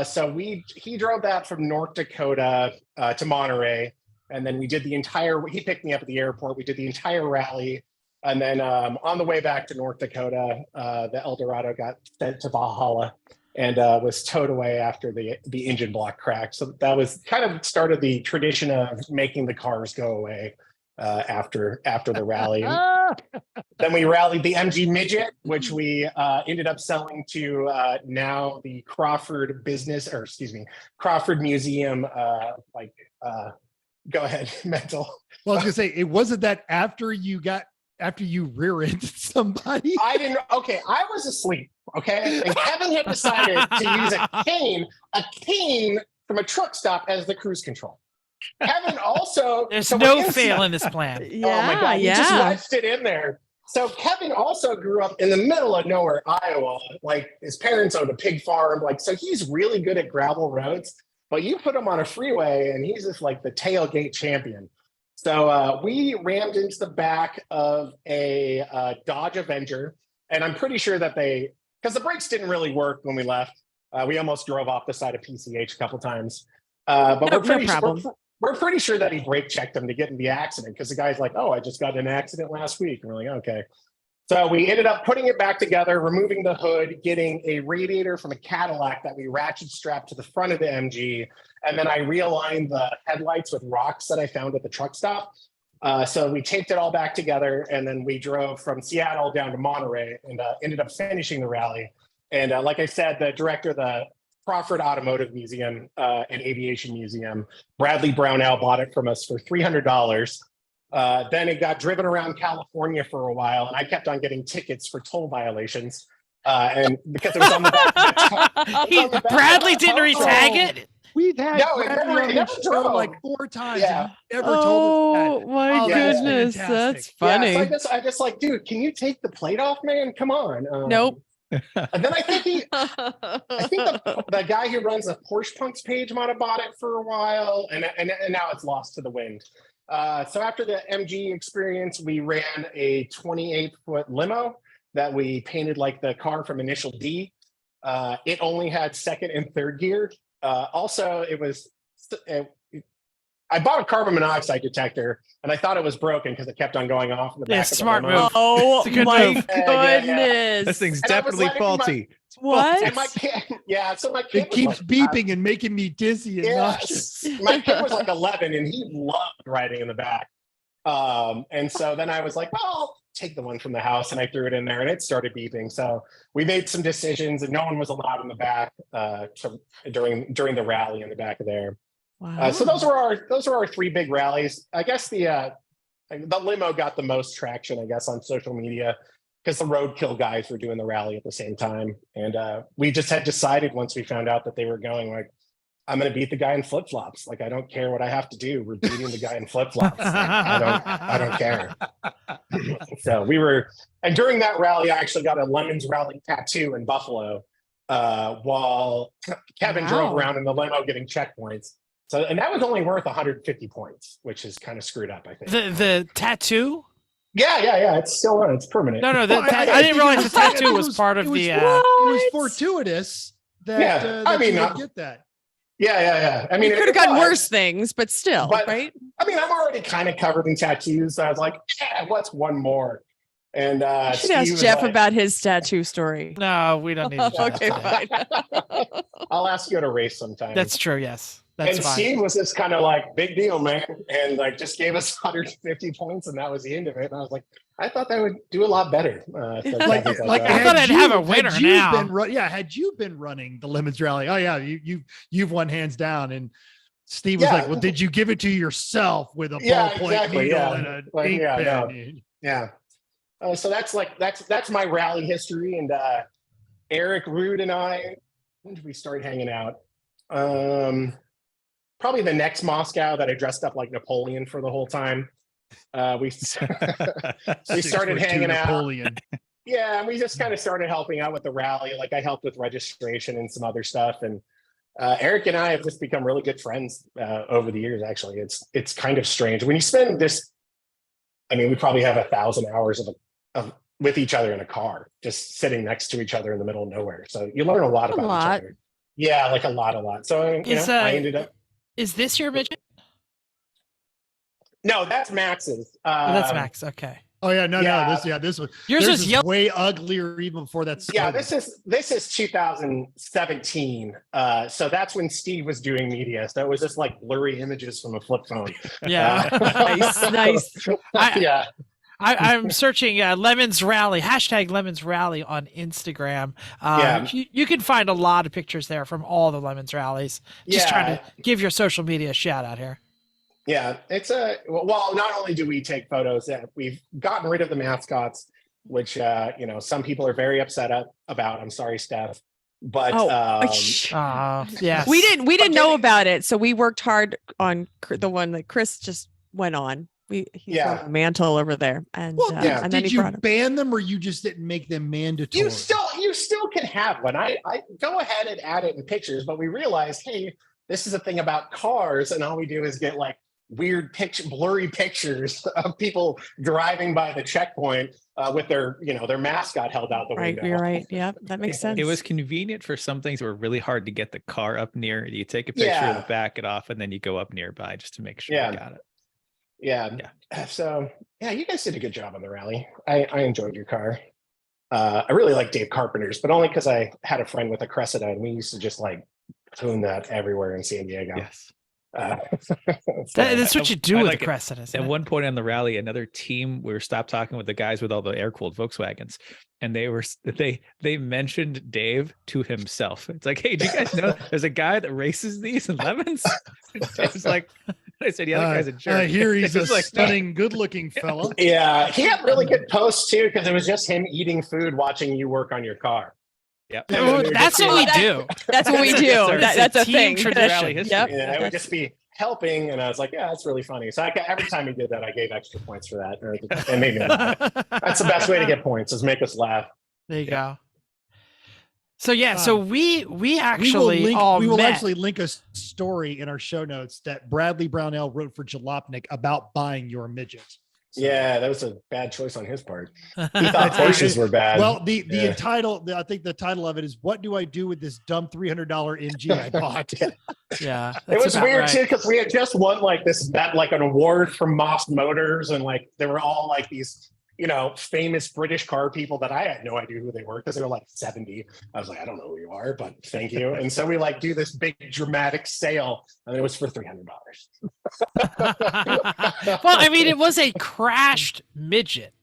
So he drove that from North Dakota to Monterey. And then we did he picked me up at the airport. We did the entire rally. And then on the way back to North Dakota, the Eldorado got sent to Valhalla and was towed away after the engine block cracked. So that was kind of started the tradition of making the cars go away after the rally. Then we rallied the MG Midget, which we ended up selling to now the Crawford Museum. Go ahead, mental. Well, I was gonna say, it wasn't that after you rear-ended somebody. I was asleep. Okay, and Kevin had decided to use a cane from a truck stop as the cruise control. Kevin also there's no fail in this plan. Yeah, oh my God, he just wedged it in there. So Kevin also grew up in the middle of nowhere, Iowa. Like his parents owned a pig farm. Like, so he's really good at gravel roads, but you put him on a freeway and he's just like the tailgate champion. So we rammed into the back of a Dodge Avenger. And I'm pretty sure that because the brakes didn't really work when we left. We almost drove off the side of PCH a couple times. But we're pretty sure that he brake checked him to get in the accident because the guy's like, oh, I just got in an accident last week. And we're like, okay. So we ended up putting it back together, removing the hood, getting a radiator from a Cadillac that we ratchet strapped to the front of the MG. And then I realigned the headlights with rocks that I found at the truck stop. So we taped it all back together. And then we drove from Seattle down to Monterey and ended up finishing the rally. And like I said, the director of the Crawford Automotive Museum and Aviation Museum, Bradley Brownell, bought it from us for $300. Then it got driven around California for a while, and I kept on getting tickets for toll violations. And because it was on the back. Bradley didn't retag it. We've had it never drove like 4 times. Yeah. And never told us that. Oh my goodness, that's funny. Yeah, so I just like, dude, can you take the plate off, man? Come on. Nope. And then I think the guy who runs the Porsche Punks page might have bought it for a while, and now it's lost to the wind. So after the MG experience, we ran a 28-foot limo that we painted like the car from Initial D. It only had second and third gear. Also, I bought a carbon monoxide detector, and I thought it was broken because it kept on going off in the back of the smart limo. move. Oh my move. goodness. This thing's And I was definitely letting faulty. What? And my kid, so my kid It keeps beeping and making me dizzy and nauseous. My kid was like 11, and he loved riding in the back. And so then I was like, well, I'll take the one from the house, and I threw it in there, and it started beeping. So we made some decisions, and no one was allowed in the back during the rally in the back of there. Wow. So those are our 3 big rallies. I guess the limo got the most traction, I guess, on social media because the roadkill guys were doing the rally at the same time. And we just had decided once we found out that they were going, like, I'm going to beat the guy in flip-flops. Like, I don't care what I have to do. We're beating the guy in flip-flops. Like, I don't care. So we were, and during that rally, I actually got a Lemons Rally tattoo in Buffalo while Kevin drove around in the limo getting checkpoints. So, and that was only worth 150 points, which is kind of screwed up, I think. The tattoo? Yeah. It's still on. It's permanent. No, I didn't realize the tattoo was part of the. It was fortuitous that I mean, you would get that. Yeah. I mean, it could have gotten worse things, but still, right? I mean, I'm already kind of covered in tattoos. So I was like, what's one more? And you should ask Jeff about his tattoo story. No, we don't need to. Okay, fine. I'll ask you to race sometime. That's true. Yes. That's and fine. Steve was just kind of like, big deal, man. And like just gave us 150 points and that was the end of it. And I was like, I thought that would do a lot better. I thought I'd have a winner now. Had you been running the Lemons Rally? Oh yeah, you've won hands down. And Steve was like, well, did you give it to yourself with a ballpoint needle and an ink pen? Yeah. So that's my rally history. And Eric Rude and I, when did we start hanging out? Probably the next Moscow that I dressed up like Napoleon for the whole time. We started hanging out. Yeah, and we just kind of started helping out with the rally. Like I helped with registration and some other stuff. And Eric and I have just become really good friends over the years. Actually, it's kind of strange when you spend this. I mean, we probably have 1,000 hours of with each other in a car, just sitting next to each other in the middle of nowhere. So you learn a lot about each other. Yeah, like a lot. So I ended up. Is this your midget? No, that's Max's. That's Max. Okay. Oh yeah, no. This was yours was way uglier even before that. Yeah, this is 2017. So that's when Steve was doing media. So it was just like blurry images from a flip phone. Yeah, nice. I'm searching Lemons Rally, #Lemons Rally on Instagram. You can find a lot of pictures there from all the Lemons Rallies. Just trying to give your social media a shout out here. Yeah, it's well, not only do we take photos, we've gotten rid of the mascots, which some people are very upset about. I'm sorry, Steph. But yes. We didn't know about it, so we worked hard on the one that Chris just went on. He's on the mantle over there, and and then did you ban them, or you just didn't make them mandatory? You still can have one. I go ahead and add it in pictures, but we realized, hey, this is a thing about cars, and all we do is get like weird blurry pictures of people driving by the checkpoint with their mascot held out the window. You're right. Yeah, that makes sense. It was convenient for some things that were really hard to get the car up near. You take a picture, back it off, and then you go up nearby just to make sure you got it. Yeah. So you guys did a good job on the rally. I enjoyed your car. I really like Dave Carpenter's, but only because I had a friend with a Cressida and we used to just like tune that everywhere in San Diego. Yes. That's what you do with the Cressida. At one point on the rally, another team, we were stopped talking with the guys with all the air-cooled Volkswagens, and they mentioned Dave to himself. It's like, hey, do you guys know there's a guy that races these in Lemons? Dave's like, I said, yeah, that guy's a jerk. I hear he's a stunning, good-looking fella. Yeah, he had really good posts too, because it was just him eating food, watching you work on your car. Yeah, that's what we do. That's what we do. That's a thing. Tradition. Yep. Yeah, it would just be helping, and I was like, yeah, that's really funny. So every time he did that, I gave extra points for that. And made me laugh. That's the best way to get points, is make us laugh. There you go. So so we actually we will actually link a story in our show notes that Bradley Brownell wrote for Jalopnik about buying your midget. So. Yeah, that was a bad choice on his part. He thought Porsches were bad. Well, the title, I think the title of it is "What Do I Do with This Dumb $300 MG I Bought?" Yeah, it was weird too, because we had just won like an award from Moss Motors, and like they were all like these famous British car people that I had no idea who they were because they were like 70. I was like, I don't know who you are, but thank you. And so we like do this big dramatic sale, and it was for $300. Well, I mean, it was a crashed midget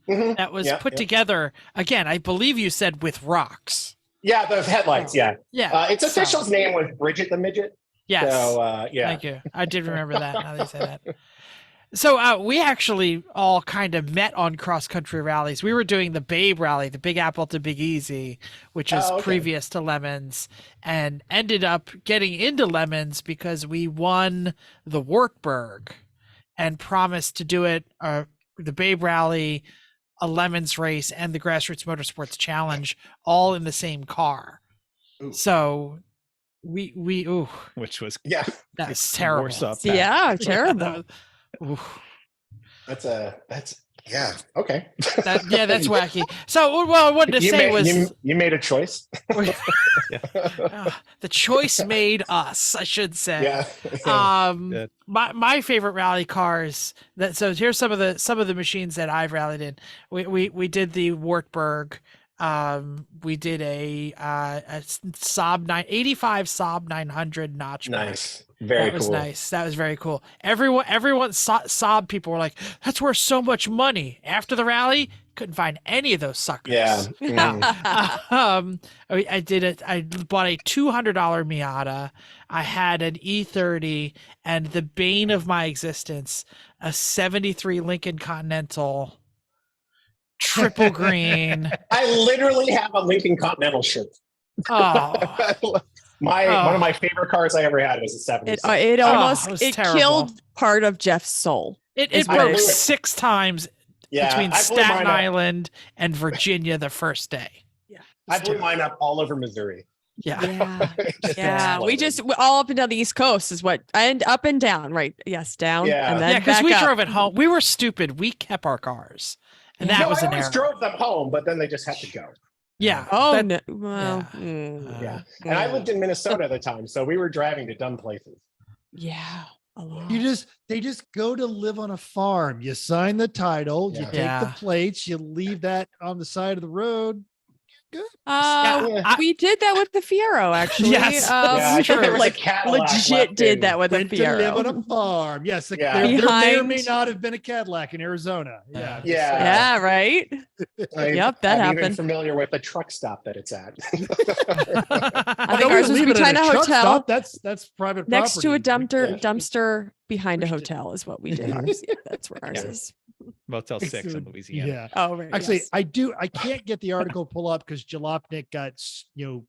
that was put together again. I believe you said with rocks. Yeah, those headlights. Yeah. Its official name was Bridget the Midget. Yes. So yeah. Thank you. I did remember that. Now that you say that. So we actually all kind of met on cross-country rallies. We were doing the BLAAAH rally, the Big Apple to Big Easy, which is previous to Lemons, and ended up getting into Lemons because we won the Wartburg and promised to do it, the BLAAAH rally, a Lemons race, and the Grassroots Motorsports Challenge all in the same car. Ooh. So we which was that was terrible. Warsaw Pact. Yeah, terrible. That's okay. That's wacky. So what I wanted to say was you made a choice. The choice made us, I should say. Yeah. My favorite rally cars. So here's some of the machines that I've rallied in. We did the Wartburg. We did a Saab 85 Saab 900 notchback. Nice. Very cool. That was nice. That was very cool. Everyone Saab people were like, that's worth so much money. After the rally, couldn't find any of those suckers. Yeah. I did it. I bought a $200 Miata. I had an E30 and the bane of my existence, a 73 Lincoln Continental triple green. I literally have a Lincoln Continental shirt. Oh. One of my favorite cars I ever had was a 76. It almost terrible. Killed part of Jeff's soul. It broke 6 times between Staten Island and Virginia the first day. Yeah, I blew mine up all over Missouri. Yeah. We all up and down the East Coast is what, and up and down, right? Yes, down. Yeah. And then because we back up. drove it home. We were stupid. We kept our cars, and that was an error. I always drove them home, but then they just had to go. Yeah. Oh no. Well. Yeah. And I lived in Minnesota at the time, so we were driving to dumb places. Yeah. A lot. They just go to live on a farm. You sign the title, you take the plates, you leave that on the side of the road. Good. We did that with the Fiero, actually. Yes. Legit did that with the Went to Fiero. live on a farm. Yes. There may or may not have been a Cadillac in Arizona. Yeah. Right. Yep. That happened. I'm even familiar with the truck stop that it's at. I think ours was behind a hotel. That's private property. Next to a dumpster behind a hotel is what we did. Ours. Yeah, that's where ours is. Motel 6 in Louisiana. Yeah. Oh, right. Actually, I can't get the article pull up because Jalopnik got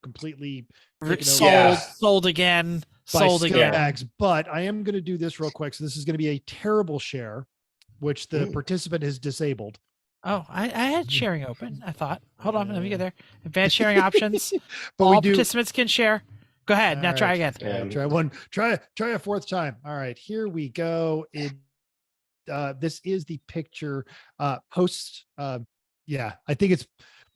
completely sold again. But I am going to do this real quick. So this is going to be a terrible share, which the participant has disabled. Oh, I had sharing open. I thought. Hold on, let me get there. Advanced sharing options. But all participants can share. Go ahead. Now try again. Try a fourth time. All right, here we go. This is the picture post. I think it's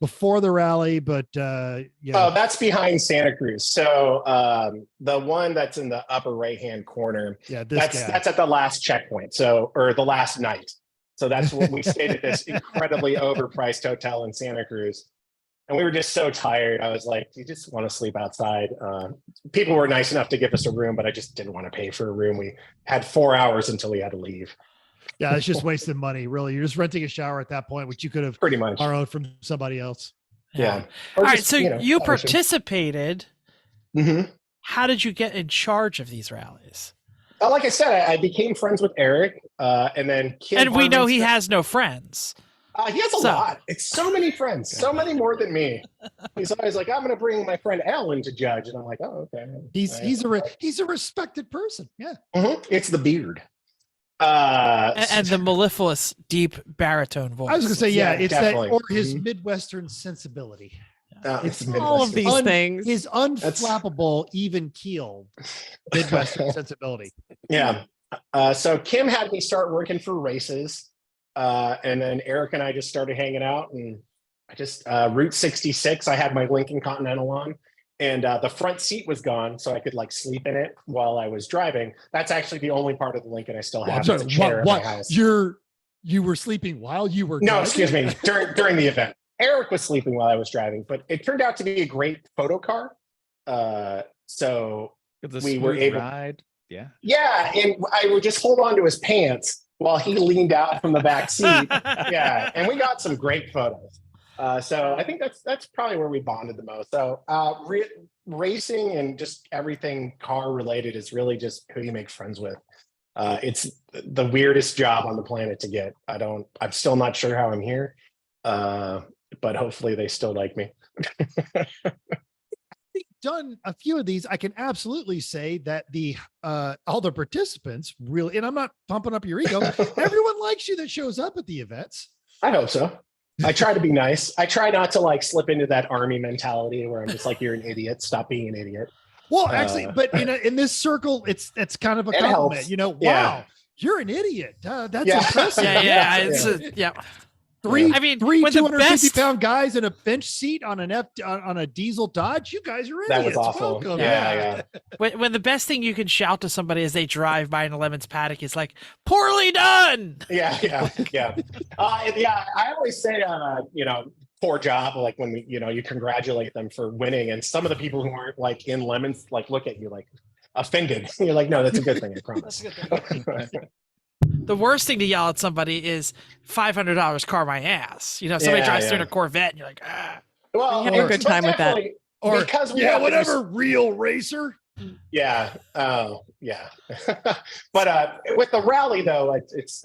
before the rally, but Oh, that's behind Santa Cruz. So the one that's in the upper right-hand corner. Yeah, that's at the last checkpoint. Or the last night. So that's what we stayed at this incredibly overpriced hotel in Santa Cruz. And we were just so tired. I was like, you just want to sleep outside. People were nice enough to give us a room, but I just didn't want to pay for a room. We had 4 hours until we had to leave. Yeah, it's just wasting money, really. You're just renting a shower at that point, which you could have pretty much borrowed from somebody else. Yeah. All right, so you participated. Mm-hmm. How did you get in charge of these rallies? Like I said, I became friends with Eric, and then Kim. And we know he has no friends. He has a lot. It's so many friends, so many more than me. He's always like, I'm going to bring my friend Ellen to judge, and I'm like, oh, okay. He's a respected person. Yeah. Mm-hmm. It's the beard. And the mellifluous deep baritone voice. I was going to say, it's definitely. that, or his Midwestern sensibility. It's all of these things. His unflappable, even keel Midwestern sensibility. Yeah. So Kim had me start working for races. And then Eric and I just started hanging out, and I just Route 66. I had my Lincoln Continental on, and the front seat was gone, so I could sleep in it while I was driving. That's actually the only part of the Lincoln I still have. It's a chair at my house. You were sleeping while you were driving? No, excuse me. During the event, Eric was sleeping while I was driving, but it turned out to be a great photo car. So we were able to ride. Yeah, and I would just hold on to his pants while he leaned out from the back seat. Yeah, and we got some great photos. So I think that's probably where we bonded the most. So racing and just everything car related is really just who you make friends with. It's the weirdest job on the planet to get. I'm still not sure how I'm here, but hopefully they still like me. Done a few of these, I can absolutely say that all the participants really, and I'm not pumping up your ego, everyone likes you that shows up at the events. I hope so. I try to be nice. I try not to like slip into that army mentality where I'm just like, you're an idiot. Stop being an idiot. Well, actually, but in this circle, it's kind of a compliment. Helps. You know, wow, Yeah. You're an idiot. That's impressive. Yeah. Three I mean, 250-pound guys in a bench seat on on a diesel Dodge. You guys are idiots. That was awful. Welcome. Yeah. When the best thing you can shout to somebody as they drive by an Lemons paddock is like, "Poorly done." Yeah. I always say, poor job. Like when you congratulate them for winning, and some of the people who aren't like in Lemons like look at you like offended. You're like, no, that's a good thing. I promise. The worst thing to yell at somebody is $500 car my ass. Somebody drives through in a Corvette and you're like, ah. Well, We had a good time with that. Or because whatever, real racer. Yeah. Oh, yeah. But with the rally, though, it's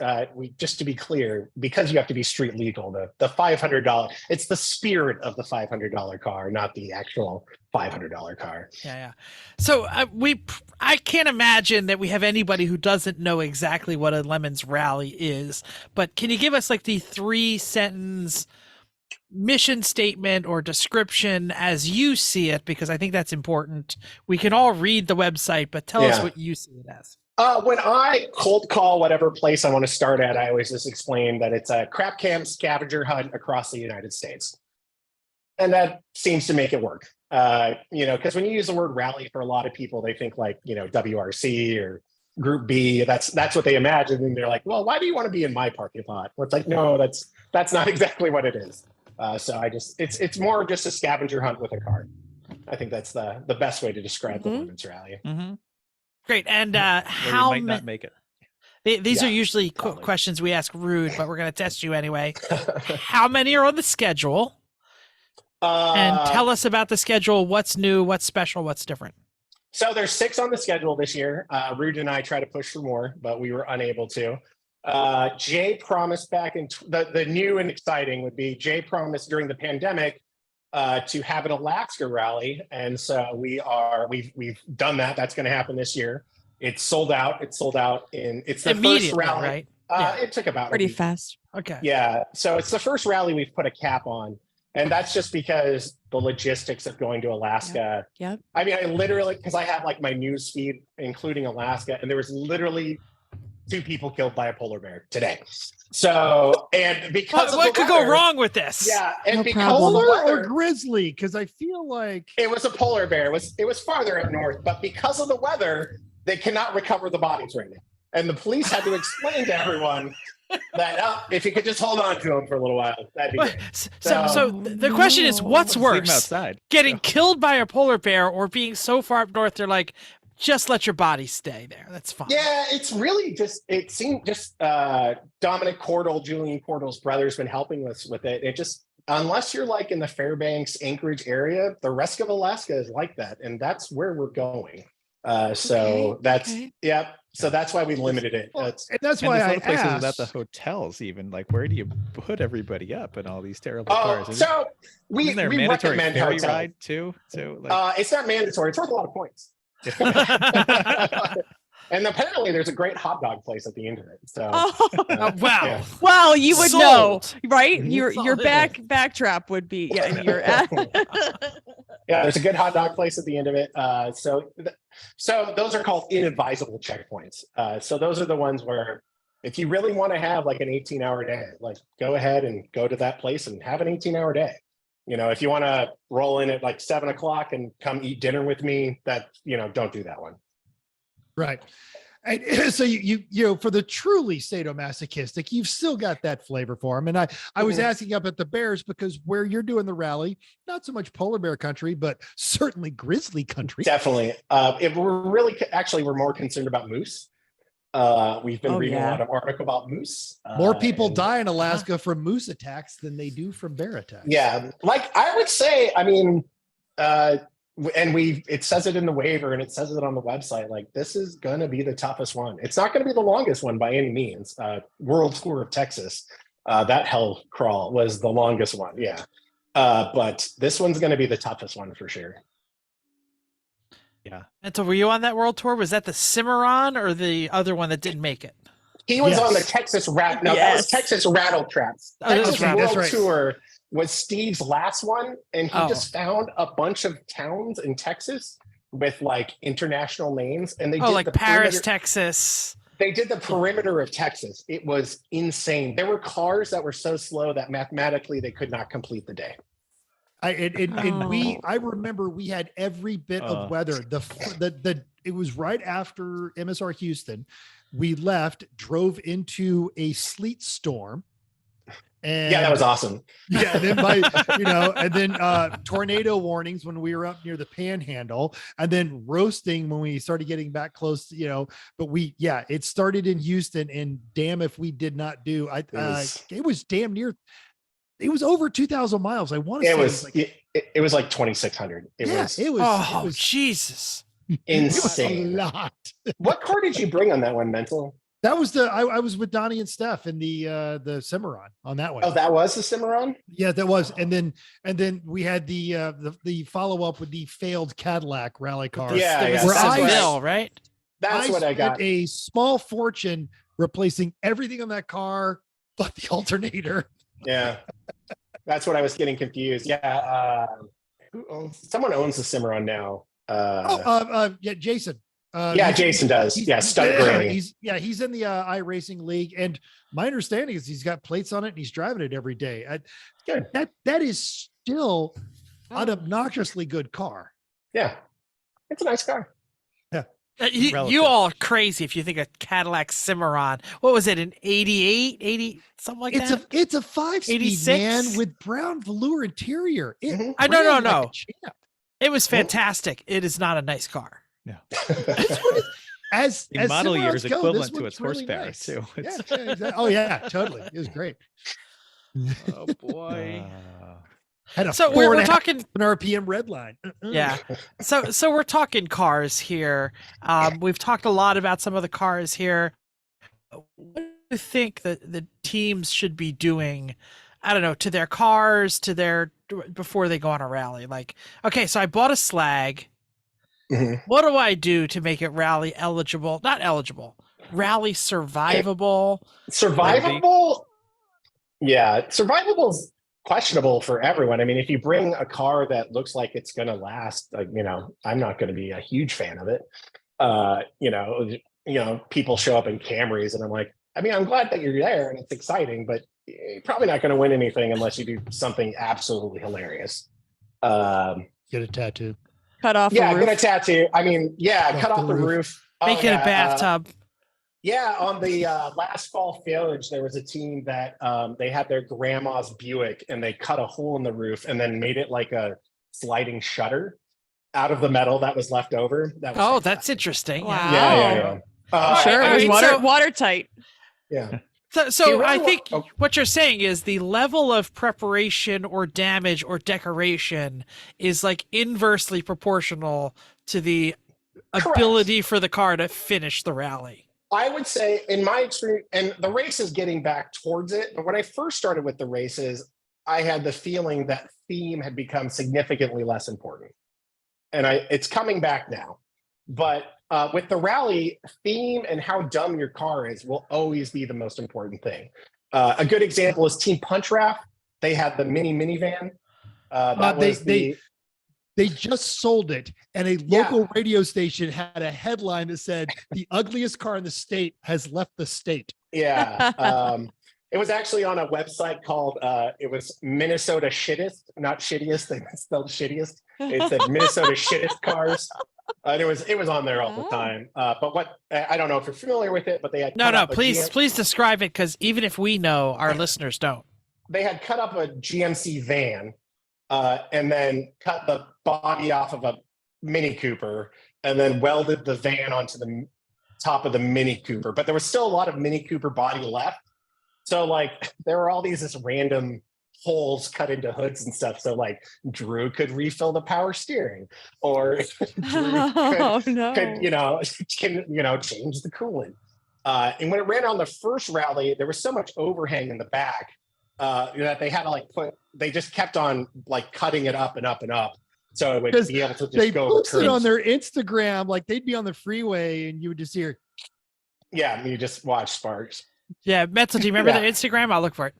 just to be clear, because you have to be street legal. The $500, it's the spirit of the $500 car, not the actual $500 car. Yeah. So I can't imagine that we have anybody who doesn't know exactly what a Lemons rally is. But can you give us like the 3-sentence mission statement or description as you see it, because I think that's important. We can all read the website, but tell us what you see it as. When I cold call whatever place I want to start at, I always just explain that it's a crap camp scavenger hunt across the United States. And that seems to make it work. Because when you use the word rally, for a lot of people, they think like, WRC or Group B. That's what they imagine. And they're like, well, why do you want to be in my parking lot? Well, it's like, no, that's not exactly what it is. So it's more just a scavenger hunt with a car. I think that's the best way to describe the Lemons rally. Mm-hmm. Great. And how might not make it. These are usually questions we ask Rude, but we're going to test you anyway. How many are on the schedule? And tell us about the schedule. What's new? What's special? What's different? So there's 6 on the schedule this year. Rude and I try to push for more, but we were unable to. Jay promised back in the new and exciting would be Jay promised during the pandemic to have an Alaska rally, and so we've done that. That's going to happen this year. It's sold out. It's the first rally. Right? It took about pretty fast. Okay. Yeah, so it's the first rally we've put a cap on, and that's just because the logistics of going to Alaska. Yep. I mean, I literally, because I have like my news feed including Alaska, and there was literally 2 people killed by a polar bear today. So, and because what could go wrong with this? Yeah, and because polar or grizzly, because I feel like it was a polar bear. It was farther up north, but because of the weather, they cannot recover the bodies right now. And the police had to explain to everyone that if you could just hold on to them for a little while, that'd be great. So the question is, what's worse, outside. Getting killed by a polar bear or being so far up north they're like, just let your body stay there. That's fine. Yeah, it's really it seemed Dominic Cordell, Julian Cordell's brother's been helping us with it. It just, unless you're like in the Fairbanks, Anchorage area, the rest of Alaska is like that. And that's where we're going. So that's why we limited it. And that's why I places asked about the hotels, even like, where do you put everybody up in all these terrible cars? Isn't there a mandatory recommend ferry hotel ride too? So it's not mandatory. It's worth a lot of points. And apparently there's a great hot dog place at the end of it. So wow. Yeah. Well, you would know, right? Mm-hmm. Your backdrop would be yeah, there's a good hot dog place at the end of it. So those are called inadvisable checkpoints. So those are the ones where if you really want to have like an 18-hour day, like go ahead and go to that place and have an 18-hour day. If you want to roll in at like 7 o'clock and come eat dinner with me, don't do that one. Right. And so you for the truly sadomasochistic, you've still got that flavor for them. And I was asking up at the Bears because where you're doing the rally, not so much polar bear country, but certainly grizzly country. Definitely. We're more concerned about moose. We've been reading a lot of articles about moose. More people die in Alaska from moose attacks than they do from bear attacks. Yeah. Like I would say, and it says it in the waiver and it says it on the website, like this is going to be the toughest one. It's not going to be the longest one by any means. World Tour of Texas, that hell crawl was the longest one. Yeah. But this one's going to be the toughest one for sure. Yeah. And so were you on that world tour? Was that the Cimarron or the other one that didn't make it? He was on the Texas That was Texas Rattle Traps. Oh, Texas that's World right. Tour was Steve's last one, and he just found a bunch of towns in Texas with like international names, and they did like the Paris, perimeter. Texas. They did the perimeter of Texas. It was insane. There were cars that were so slow that mathematically they could not complete the day. I remember we had every bit of weather. It was right after MSR Houston. We left, drove into a sleet storm. And yeah, that was awesome. Yeah, and then tornado warnings when we were up near the Panhandle, and then roasting when we started getting back close. But it started in Houston, and damn if we did not do. It was damn near. It was over 2,000 miles. I want to say it was like 2,600. It was Jesus. Insane. It was a lot. What car did you bring on that one, Mental? That was I was with Donnie and Steph in the Cimarron on that one. Oh, that was the Cimarron? Yeah, that was. And then we had the follow-up with the failed Cadillac rally car. Yeah, right? That's what I got. A small fortune replacing everything on that car but the alternator. Yeah. That's what I was getting confused. Yeah. Someone owns the Cimarron now. Jason. Jason does. Stunt Granny. He's in the iRacing league, and my understanding is he's got plates on it and he's driving it every day. Good. That is still an obnoxiously good car. Yeah, it's a nice car. Yeah. You all are crazy if you think a Cadillac Cimarron. What was it, an 88, 80, something like that? It's a 5-speed 86? man with brown velour interior. No. It was fantastic. It is not a nice car. No. as the model year is go, equivalent to its really horsepower nice. too. Exactly. Oh yeah, totally. It was great. Oh boy. We're talking an RPM red line. Yeah. So we're talking cars here. We've talked a lot about some of the cars here. What do you think that the teams should be doing? I don't know, to their cars, before they go on a rally. Like, okay, so I bought a slag. Mm-hmm. What do I do to make it rally eligible? Not eligible. Rally survivable. Survivable? Yeah, survivable is questionable for everyone. I mean, if you bring a car that looks like it's going to last, I'm not going to be a huge fan of it. People show up in Camrys, and I'm like, I'm glad that you're there and it's exciting, but you're probably not going to win anything unless you do something absolutely hilarious. Get a tattoo. Cut off the roof. Get a tattoo. Cut off the roof. Make it a bathtub. On the last fall Village, there was a team that they had their grandma's Buick, and they cut a hole in the roof and then made it like a sliding shutter out of the metal that was left over. That's interesting. Wow. Yeah. Sure, it was watertight. Yeah. So I think what you're saying is the level of preparation or damage or decoration is like inversely proportional to the ability for the car to finish the rally. I would say, in my experience, and the race is getting back towards it, but when I first started with the races, I had the feeling that theme had become significantly less important. And it's coming back now. But with the rally, theme and how dumb your car is will always be the most important thing. A good example is Team Punch Raff. They had the mini minivan. They just sold it, and a local radio station had a headline that said, "The ugliest car in the state has left the state." Yeah. It was actually on a website called, it was Minnesota Shittest, not shittiest. They spelled shittiest. It said Minnesota Shittest cars. And it was on there all the time. But I don't know if you're familiar with it, but they had please describe it, because even if we know, our listeners don't. They had cut up a GMC van and then cut the body off of a Mini Cooper and then welded the van onto the top of the Mini Cooper. But there was still a lot of Mini Cooper body left. So there were all these random holes cut into hoods and stuff. So like Drew could refill the power steering, or Drew could change the coolant. And when it ran on the first rally, there was so much overhang in the back that they had to they just kept on like cutting it up and up and up. So it would be able to just go over curves. On their Instagram, like they'd be on the freeway and you would just hear. Yeah, you just watch sparks. Yeah, Metzel, do you remember their Instagram? I'll look for it.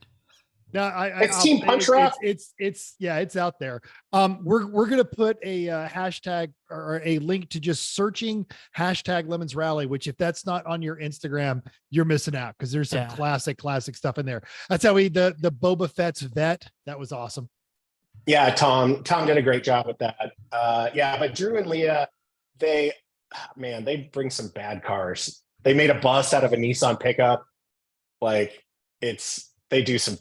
No, it's Team Punch Rock. It's out there. We're gonna put a hashtag or a link to just searching hashtag Lemons Rally, which if that's not on your Instagram, you're missing out because there's some classic stuff in there. That's how the Boba Fett's vet. That was awesome. Yeah, Tom did a great job with that. But Drew and Leah, they bring some bad cars. They made a bus out of a Nissan pickup. Like they do some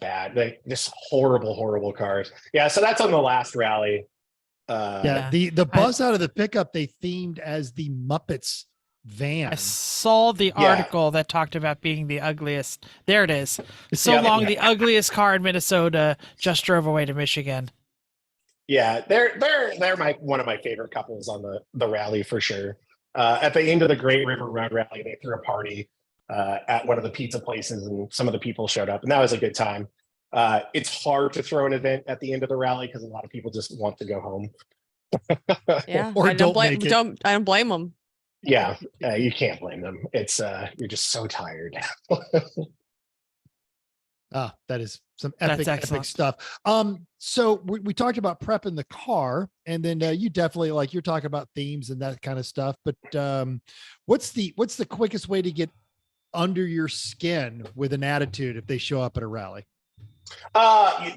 just horrible cars. Yeah, so that's on the last rally. The bus out of the pickup they themed as the Muppets van. I saw the article that talked about being the ugliest. There it is. The ugliest car in Minnesota just drove away to Michigan. Yeah, they're one of my favorite couples on the rally for sure. At the end of the Great River Road rally, they threw a party at one of the pizza places, and some of the people showed up, and that was a good time. It's hard to throw an event at the end of the rally because a lot of people just want to go home. Yeah, or I don't blame them. Yeah, you can't blame them. It's you're just so tired. That is some epic stuff. So we talked about prepping the car, and then you definitely you're talking about themes and that kind of stuff. But what's the quickest way to get under your skin with an attitude if they show up at a rally?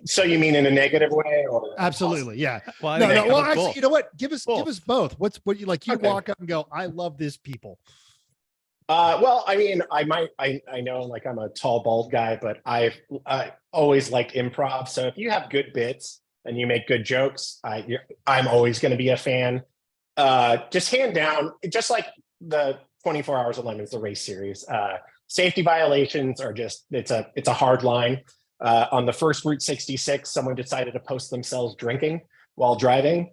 So you mean in a negative way, or absolutely, yeah. Well, well, actually, you know what? Give us both. What you like? You walk up and go, "I love this people." Well, I mean, I know like I'm a tall, bald guy, but I always liked improv. So if you have good bits and you make good jokes, I'm always going to be a fan. Just hand down, just like the 24 Hours of Lemons, the race series. Safety violations are just it's a hard line. On the first Route 66, someone decided to post themselves drinking while driving.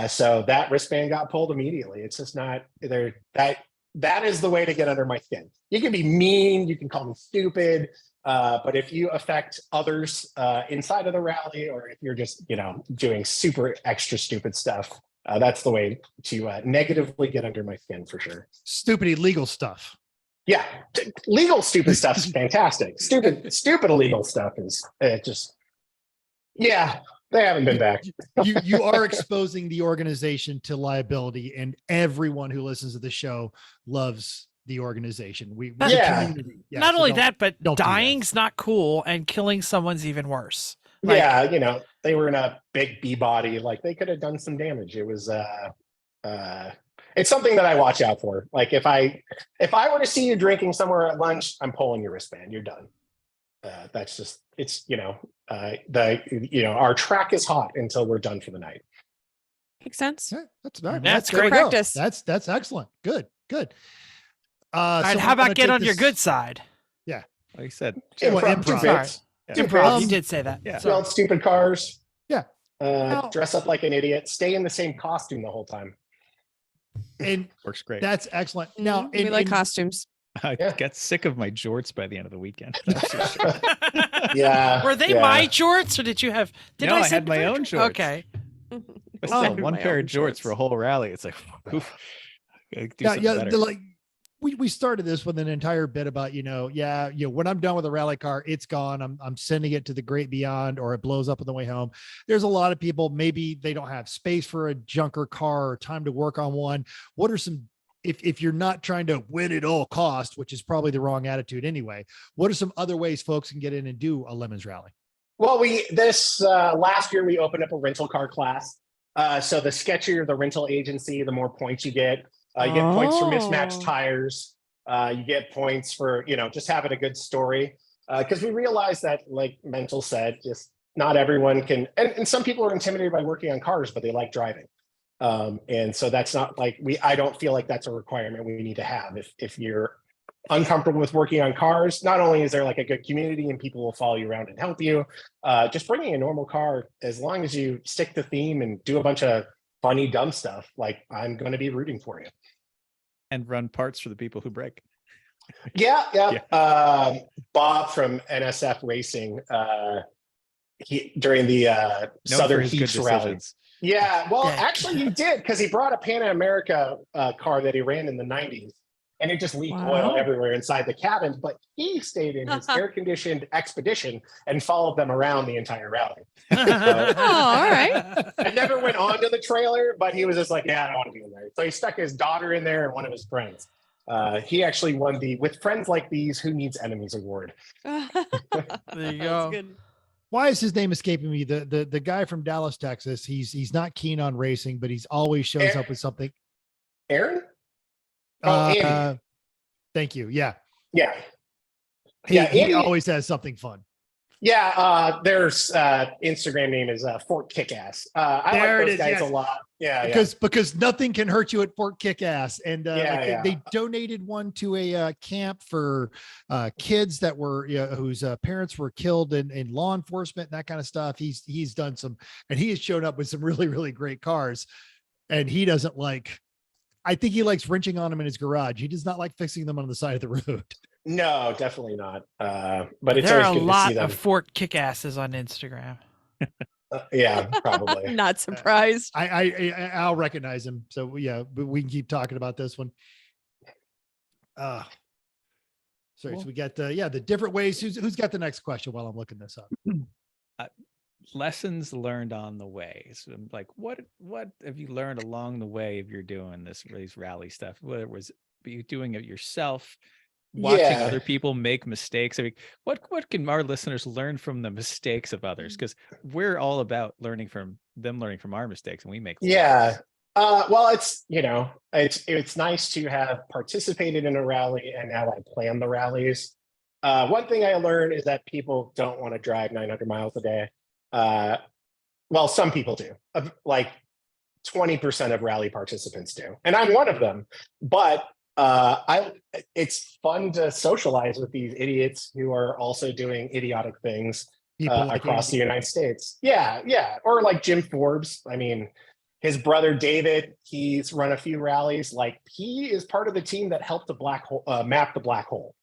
So that wristband got pulled immediately. It's just not there. That is the way to get under my skin. You can be mean, you can call me stupid, but if you affect others inside of the rally, or if you're just doing super extra stupid stuff, that's the way to negatively get under my skin for sure. Stupid illegal stuff. Yeah, legal stupid stuff is fantastic. Stupid illegal stuff is just they haven't been back. you are exposing the organization to liability, and everyone who listens to the show loves the organization. Not only that, but dying's not cool, and killing someone's even worse. They were in a big B body, like they could have done some damage. It was it's something that I watch out for. Like if I were to see you drinking somewhere at lunch, I'm pulling your wristband. You're done. That's just our track is hot until we're done for the night. Makes sense. Yeah, that's great practice. That's excellent. Good. And how about get on your good side? Yeah, like I said, improv. Improv. You did say that. Yeah. Build stupid cars. Yeah. Dress up like an idiot. Stay in the same costume the whole time. And works great. That's excellent. Now, we like costumes. I got sick of my jorts by the end of the weekend. Yeah. Were they my jorts, or did you have? I had my own jorts. Okay. I still had one pair of jorts for a whole rally. It's like, oof. We started this with an entire bit about when I'm done with a rally car, it's gone. I'm sending it to the great beyond, or it blows up on the way home. There's a lot of people, maybe they don't have space for a junker car or time to work on one. What are some, if you're not trying to win at all cost, which is probably the wrong attitude anyway, what are some other ways folks can get in and do a Lemons rally? Well, last year we opened up a rental car class. So the sketchier the rental agency, the more points you get. You get points for mismatched tires. You get points for, just having a good story. Because we realize that, like Mental said, just not everyone can, and some people are intimidated by working on cars, but they like driving. And so that's not like I don't feel like that's a requirement we need to have. If you're uncomfortable with working on cars, not only is there like a good community and people will follow you around and help you, just bringing a normal car, as long as you stick to theme and do a bunch of funny, dumb stuff, like I'm going to be rooting for you. And run parts for the people who break. Yeah. Bob from NSF Racing, during the Southern Heats rally. Yeah, well, actually he did, because he brought a Pan America car that he ran in the 90s. And it just leaked oil everywhere inside the cabin. But he stayed in his air-conditioned Expedition and followed them around the entire rally. All right. It never went onto the trailer, but he was just like, yeah, I don't want to be in there. So he stuck his daughter in there and one of his friends. He actually won the With Friends Like These, Who Needs Enemies award. There you go. Good. Why is his name escaping me? The guy from Dallas, Texas. He's not keen on racing, but he's always shows up with something. Aaron? Thank you. Yeah. He always has something fun. Yeah, there's Instagram name is Fort Kickass. I like those guys a lot. Because nothing can hurt you at Fort Kickass, and they donated one to a camp for kids that were whose parents were killed in law enforcement and that kind of stuff. He's done some, and he has shown up with some really, really great cars, and he doesn't like. I think he likes wrenching on them in his garage. He does not like fixing them on the side of the road. No, definitely not. But it's there are always a good lot to see them. of Fort Kickasses on Instagram. Yeah, probably. Not surprised. I'll recognize him. So yeah, but we can keep talking about this one. Sorry, Cool. so we got the different ways. Who's got the next question while I'm looking this up? Lessons learned on the way. So like, what have you learned along the way if you're doing these rally stuff? Whether it was you doing it yourself, watching other people make mistakes. I mean, what can our listeners learn from the mistakes of others? Because we're all about learning from our mistakes, and we make well, it's nice to have participated in a rally and now I plan the rallies. One thing I learned is that people don't want to drive 900 miles a day. Well, some people do. Like 20% of rally participants do, and I'm one of them. But it's fun to socialize with these idiots who are also doing idiotic things across the United States. Yeah. Or like Jim Forbes. I mean, his brother David, he's run a few rallies. Like, he is part of the team that helped the black hole map the black hole.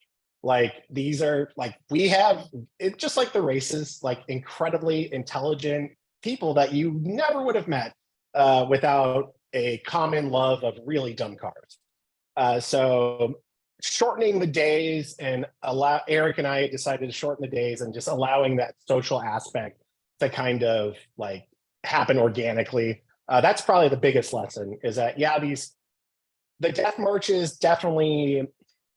Like, these are like, we have it just like the races, like incredibly intelligent people that you never would have met without a common love of really dumb cars. So shortening the days, and Eric and I decided to shorten the days and just allowing that social aspect to kind of like happen organically. That's probably the biggest lesson, is that, the death marches definitely,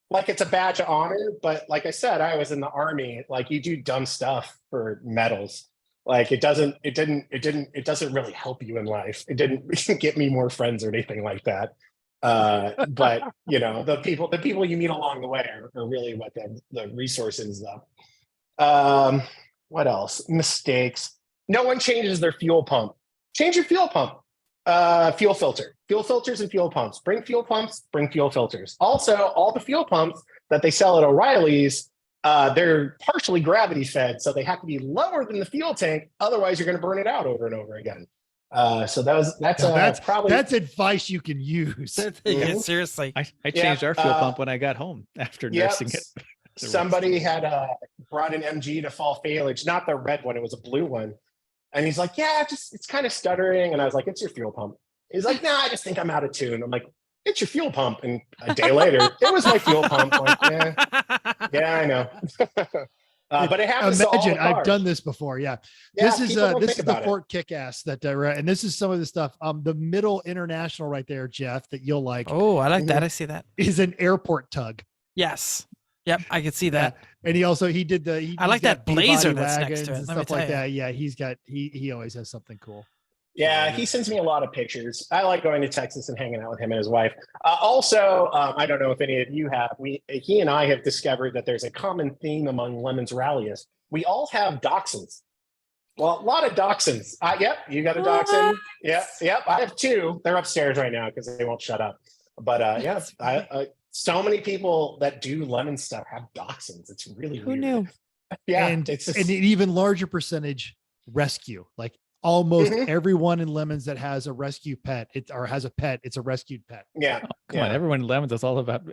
like, it's a badge of honor, but like I said, I was in the Army. Like, you do dumb stuff for medals. Like, it doesn't really help you in life. It didn't get me more friends or anything like that. But the people you meet along the way are really what the resource is, though. What else? Mistakes. No one changes their fuel pump. Change your fuel pump. Fuel filters and fuel pumps. Bring fuel pumps, bring fuel filters. Also, all the fuel pumps that they sell at O'Reilly's, they're partially gravity fed, so they have to be lower than the fuel tank. Otherwise, you're going to burn it out over and over again. So that's probably advice you can use. Yeah, seriously. I changed our fuel pump when I got home after nursing it. Somebody had brought an MG to fall foliage, not the red one, it was a blue one. And he's like, it's kind of stuttering. And I was like, it's your fuel pump. He's like, nah, I just think I'm out of tune. I'm like, it's your fuel pump. And a day later, it was my fuel pump. I'm like, yeah, I know. But it happens. Imagine, I've done this before. Yeah. This is the Fort Kickass that and this is some of the stuff. The Middle International right there, Jeff, that you'll like. Oh, I like that. I see that. Is an airport tug. Yes. Yep, I can see that. And he did I like that blazer that's next to it. And stuff like that. Yeah, he always has something cool. Yeah, he sends me a lot of pictures. I like going to Texas and hanging out with him and his wife. Also, I don't know if any of you have. He and I have discovered that there's a common theme among Lemon's rallies. We all have dachshunds. Well, a lot of dachshunds. Yep, you got a dachshund. Yep. I have two. They're upstairs right now because they won't shut up. But so many people that do lemon stuff have dachshunds. It's really Who weird. knew? Yeah, and it's just, and an even larger percentage rescue. Like almost Mhm. everyone in Lemons that has a rescue pet, or has a pet, it's a rescued pet. yeah. Come on, everyone in Lemons is all about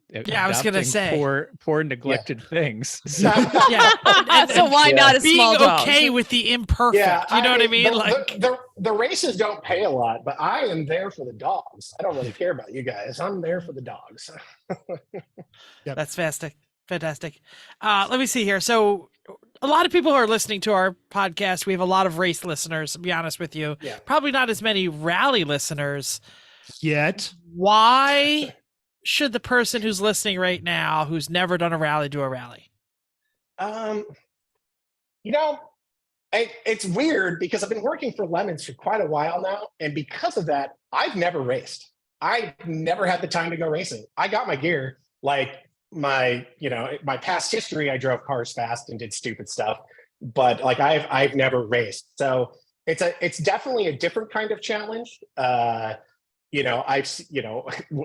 Yeah, I was gonna adopting say. poor neglected things. Yeah. So why Yeah. not a Being small dog? okay with the imperfect. Yeah, You know what I mean? The, Like, the races don't pay a lot, but I am there for the dogs. I don't really care about you guys. I'm there for the dogs. that's fantastic. Let me see here. So a lot of people who are listening to our podcast, we have a lot of race listeners, to be honest with you. Yeah. Probably not as many rally listeners. Yet. Why should the person who's listening right now, who's never done a rally, do a rally? You know, it's weird because I've been working for Lemons for quite a while now, and because of that, I've never raced. I've never had the time to go racing. I got my gear, like my past history. I drove cars fast and did stupid stuff, but like I've never raced. So it's definitely a different kind of challenge.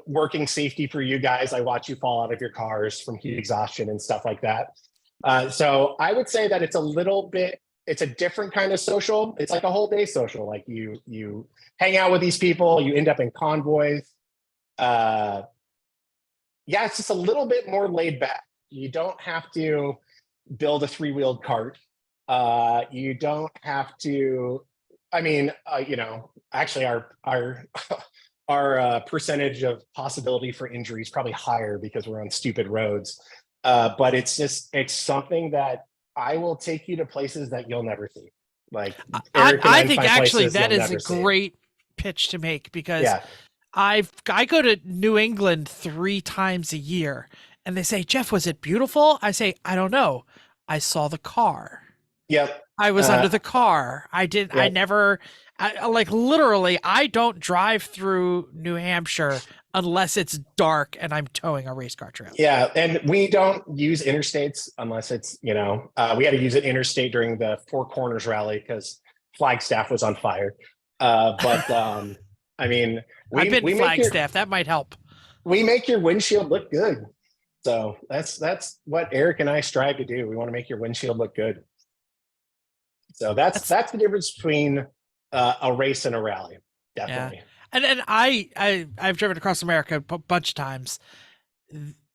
Working safety for you guys, I watch you fall out of your cars from heat exhaustion and stuff like that. So I would say that it's a different kind of social. It's like a whole day social. Like you hang out with these people, you end up in convoys. It's just a little bit more laid back. You don't have to build a 3-wheeled cart. You don't have to, actually our percentage of possibility for injury is probably higher because we're on stupid roads. But it's something that I will take you to places that you'll never see. Like I think actually that is a great pitch to make, because I go to New England 3 times a year, and they say, Jeff, was it beautiful? I say, I don't know. I saw the car. Yep. I was under the car. I literally, I don't drive through New Hampshire unless it's dark and I'm towing a race car trailer. Yeah, and we don't use interstates unless it's, we had to use an interstate during the Four Corners rally because Flagstaff was on fire. I've been Flagstaff. That might help. We make your windshield look good. So that's what Eric and I strive to do. We want to make your windshield look good. So that's the difference between a race and a rally. Definitely. Yeah. And I've driven across America a bunch of times.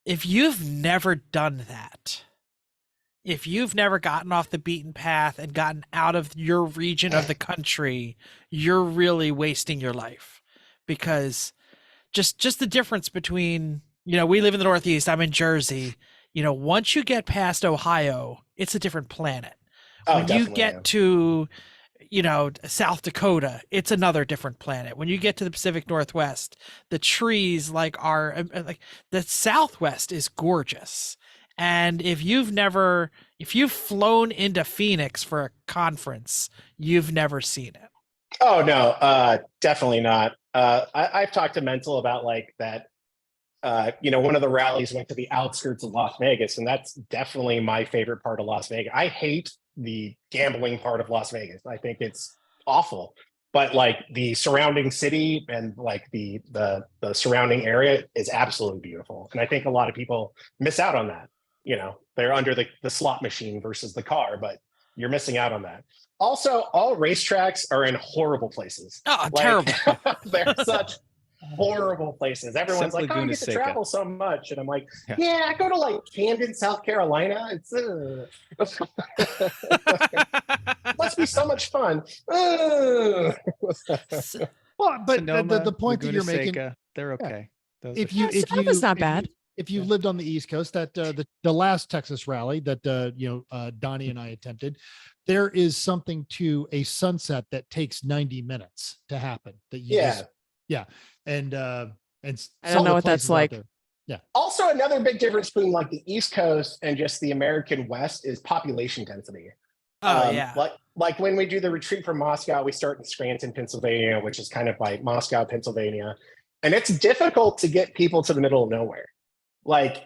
If you've never done that, if you've never gotten off the beaten path and gotten out of your region of the country, you're really wasting your life, because just the difference between, we live in the Northeast, I'm in Jersey. Once you get past Ohio, it's a different planet. When you get to, South Dakota, it's another different planet. When you get to the Pacific Northwest, the trees are the Southwest is gorgeous. And if you've flown into Phoenix for a conference, you've never seen it. Oh no, definitely not. I've talked to Mental about that. One of the rallies went to the outskirts of Las Vegas, and that's definitely my favorite part of Las Vegas. I hate the gambling part of Las Vegas. I think it's awful, but the surrounding city and the surrounding area is absolutely beautiful. And I think a lot of people miss out on that. They're under the slot machine versus the car, but you're missing out on that. Also, all racetracks are in horrible places. Oh, terrible. They're such horrible places. Everyone's like, I get to travel so much. And I'm like, yeah, I go to Camden, South Carolina. It's must be so much fun. Well, but the point that you're making, they're okay. It's not bad. If you've lived on the East Coast, that the last Texas rally that Donnie and I attempted, there is something to a sunset that takes 90 minutes to happen. And I don't know what that's like. Yeah. Also, another big difference between the East Coast and just the American West is population density. Like when we do the retreat from Moscow, we start in Scranton, Pennsylvania, which is kind of like Moscow, Pennsylvania, and it's difficult to get people to the middle of nowhere. Like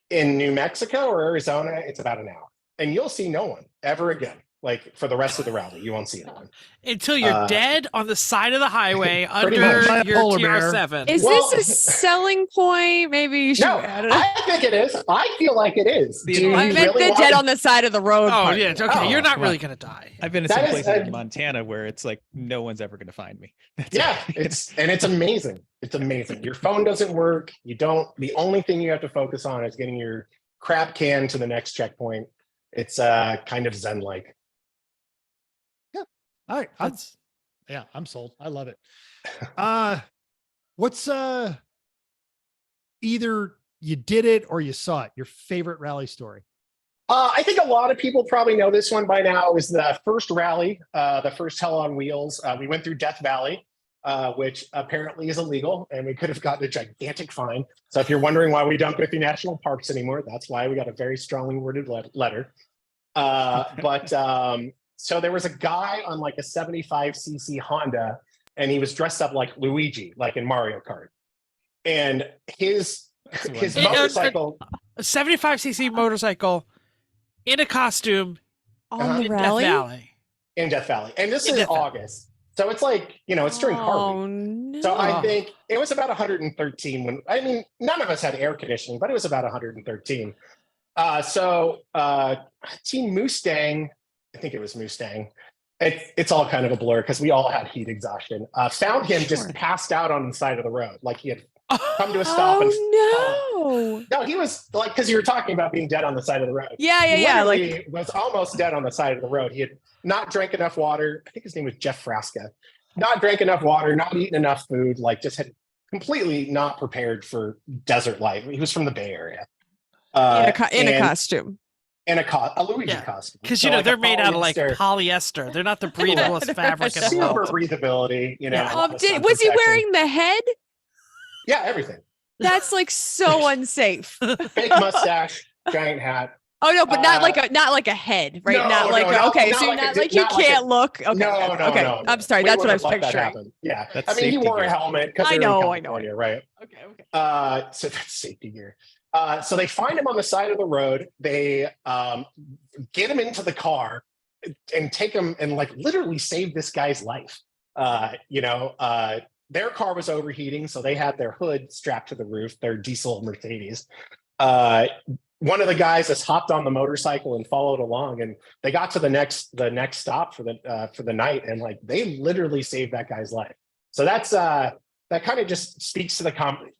in New Mexico or Arizona, it's about an hour, and you'll see no one ever again. Like for the rest of the rally, you won't see anyone. Until you're dead on the side of the highway Pretty under much. your Polar bear. TR7. Is Well- this a selling point? Maybe you should. No, I don't know. I think it is. I feel like it is. Do you I meant really the want dead to- on the side of the road. Oh, part. yeah. Okay. Oh, You're not come really on. going to die. I've been in That some is places a- in Montana where it's like no one's ever going to find me. That's Yeah, it. it's amazing. It's amazing. Your phone doesn't work. You don't. The only thing you have to focus on is getting your crap can to the next checkpoint. It's kind of zen-like. All right. That's I'm sold. I love it. What's either you did it or you saw it, your favorite rally story? I think a lot of people probably know this one by now. It was the first rally, the first Hell on Wheels. We went through Death Valley, which apparently is illegal, and we could have gotten a gigantic fine. So if you're wondering why we don't go through national parks anymore, that's why we got a very strongly worded letter. So there was a guy on like a 75cc Honda, and he was dressed up like Luigi, like in Mario Kart. And his motorcycle, a 75cc motorcycle in a costume On the in rally. Death Valley. in Death Valley. And this In is Death Valley. August. So it's like, it's during car Oh week. no. So I Oh. think it was about 113 when, none of us had air conditioning, but it was about 113. Team Mustang, I think it was Mustang. It's all kind of a blur because we all had heat exhaustion. Found him just passed out on the side of the road. Like he had come to a stop. Oh no. No, he was like, because you were talking about being dead on the side of the road. Yeah. He Like literally was almost dead on the side of the road. He had not drank enough water. I think his name was Jeff Frasca. Not drank enough water, not eaten enough food, like just had completely not prepared for desert life. He was from the Bay Area. in a costume. In a Luigi Yeah. costume. Because, So like they're a made out of like polyester, polyester. They're not the breathablest fabric in the super world. breathability, Yeah. a lot of sun Was he protection. wearing the head? Yeah, everything. That's like so unsafe. Fake mustache, giant hat. Oh no, but not Uh, like a head, right? no, not like no, not- okay, not so like not a- like you not like a- can't look. Okay, No, okay. no. I'm sorry. We That's what I was wouldn't let that picturing. happen. Yeah, That's he safety wore gear. a helmet. I know, Right. Okay. So that's safety gear. So they find him on the side of the road. They get him into the car and take him and like literally save this guy's life. Their car was overheating, so they had their hood strapped to the roof, their diesel Mercedes. One of the guys just hopped on the motorcycle and followed along, and they got to the next stop for the night, and like they literally saved that guy's life. So that's that kind of just speaks to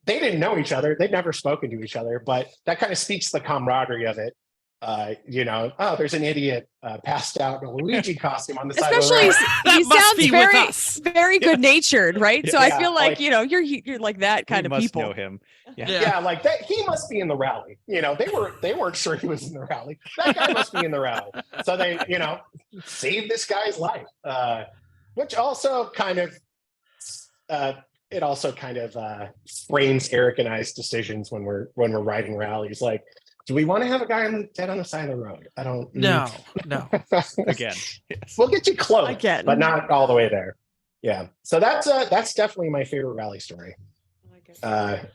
they didn't know each other, they'd never spoken to each other, but that kind of speaks to the camaraderie of it. There's an idiot passed out in a Luigi costume on the side of the Especially road. That he must sounds be with very us. very good natured, right? So I Yeah, feel like like- you're like that kind We of must people. know him. Yeah. Yeah, like that. He must be in the rally. They weren't sure he was in the rally. That guy must be in the rally. So they, saved this guy's life. Which also kind of, frames Eric and I's decisions when we're riding rallies. Like, do we want to have a guy dead on the side of the road? I don't. No. Again. Yes. We'll get you close, Again. but not all the way there. Yeah. So that's definitely my favorite rally story.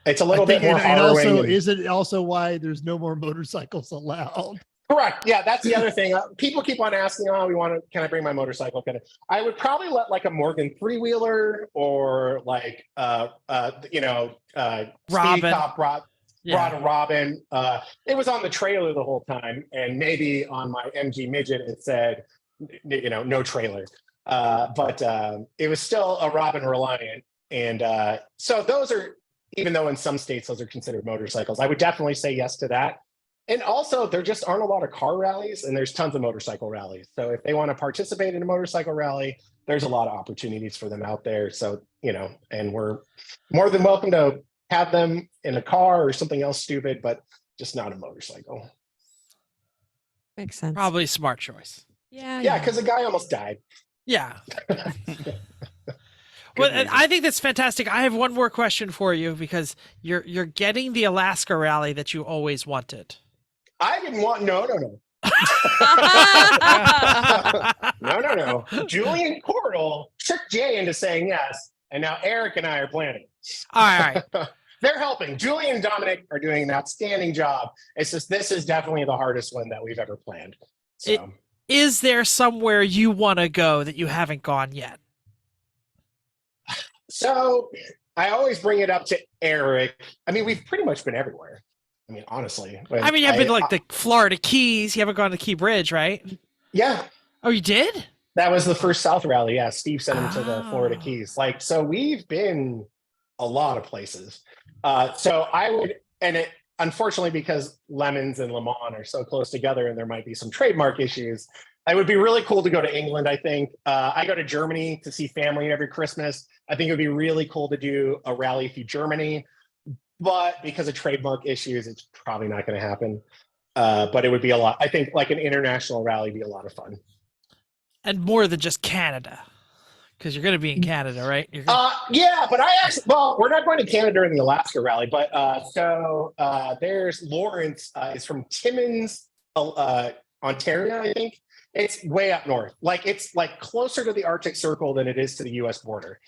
It's a little bit more and harrowing. also, and- is it also why there's no more motorcycles allowed? Correct. Yeah, that's the other thing. People keep on asking, can I bring my motorcycle? I would probably let like a Morgan three-wheeler or like, Speedy Robin. Cop brought Yeah. a Robin. It was on the trailer the whole time. And maybe on my MG Midget, it said, no trailer. But it was still a Robin Reliant. And so those are, even though in some states those are considered motorcycles, I would definitely say yes to that. And also, there just aren't a lot of car rallies, and there's tons of motorcycle rallies. So if they want to participate in a motorcycle rally, there's a lot of opportunities for them out there. So, and we're more than welcome to have them in a car or something else stupid, but just not a motorcycle. Makes sense. Probably a smart choice. Yeah, because a guy almost died. Yeah. Well, reason. I think that's fantastic. I have one more question for you because you're getting the Alaska rally that you always wanted. I didn't want, no. No. Julian Cordell tricked Jay into saying yes, and now Eric and I are planning. All right. They're helping. Julian and Dominic are doing an outstanding job. It's just, this is definitely the hardest one that we've ever planned. So is there somewhere you want to go that you haven't gone yet? So I always bring it up to Eric. I mean, we've pretty much been everywhere. I mean, honestly. I mean, you have been like the Florida Keys. You haven't gone to Key Bridge, right? Yeah. Oh, you did? That was the first South rally. Yeah, Steve sent him to the Florida Keys. Like, so we've been a lot of places. So I would, and it, unfortunately, because Lemons and Le Mans are so close together and there might be some trademark issues, it would be really cool to go to England, I think. I go to Germany to see family every Christmas. I think it would be really cool to do a rally through Germany. But because of trademark issues, it's probably not going to happen. But it would be a lot. I think like an international rally would be a lot of fun. And more than just Canada, because you're going to be in Canada, right? Yeah, but I actually, well, we're not going to Canada during the Alaska rally, but there's Lawrence is from Timmins, Ontario, I think. It's way up north. Like it's like closer to the Arctic Circle than it is to the US border.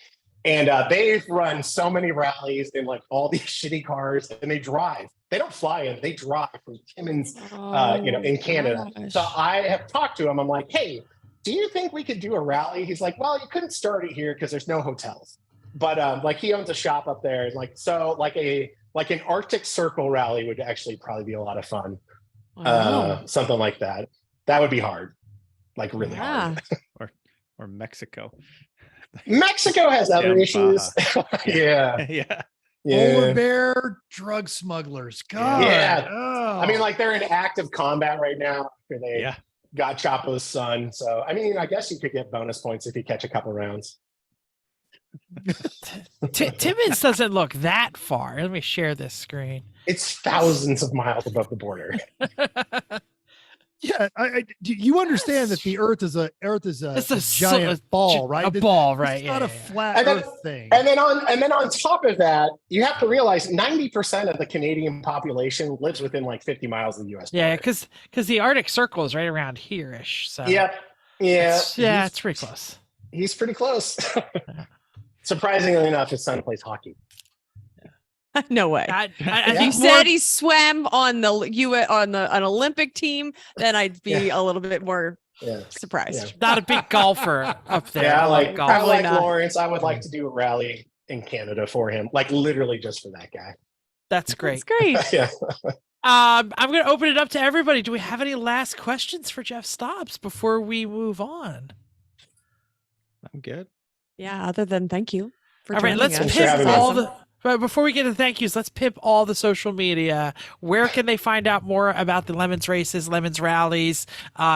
And they've run so many rallies in like all these shitty cars, and they drive. They don't fly in, they drive from Timmins, in Canada. Gosh. So I have talked to him. I'm like, hey, do you think we could do a rally? He's like, well, you couldn't start it here because there's no hotels. But like he owns a shop up there. Like, so like an Arctic Circle rally would actually probably be a lot of fun. Something like that. That would be hard. Like really hard. or Mexico. Mexico has other issues. Yeah. Yeah. Polar bear drug smugglers. God. Yeah. Oh. I mean, like they're in active combat right now after they got Chapo's son. So, I mean, I guess you could get bonus points if you catch a couple rounds. Timmins doesn't look that far. Let me share this screen. It's thousands of miles above the border. Yeah, do you understand that the Earth is a giant ball, right? A ball, right? It's not a flat Earth thing. And then on top of that, you have to realize 90% of the Canadian population lives within like 50 miles of the U.S. border. Yeah, because the Arctic Circle is right around here-ish. So yeah, it's pretty close. He's pretty close. Surprisingly enough, his son plays hockey. No way. I If you said he swam on an Olympic team, then I'd be a little bit more surprised. Yeah. Not a big golfer up there. Yeah, like golf. I like Lawrence. I would like to do a rally in Canada for him, like literally just for that guy. That's great. That's great. Yeah. I'm going to open it up to everybody. Do we have any last questions for Jeff Stobbs before we move on? I'm good. Yeah. Other than thank you for all right. joining Let's us. pimp all the. But before we get to thank yous, let's pimp all the social media. Where can they find out more about the Lemons races, Lemons rallies?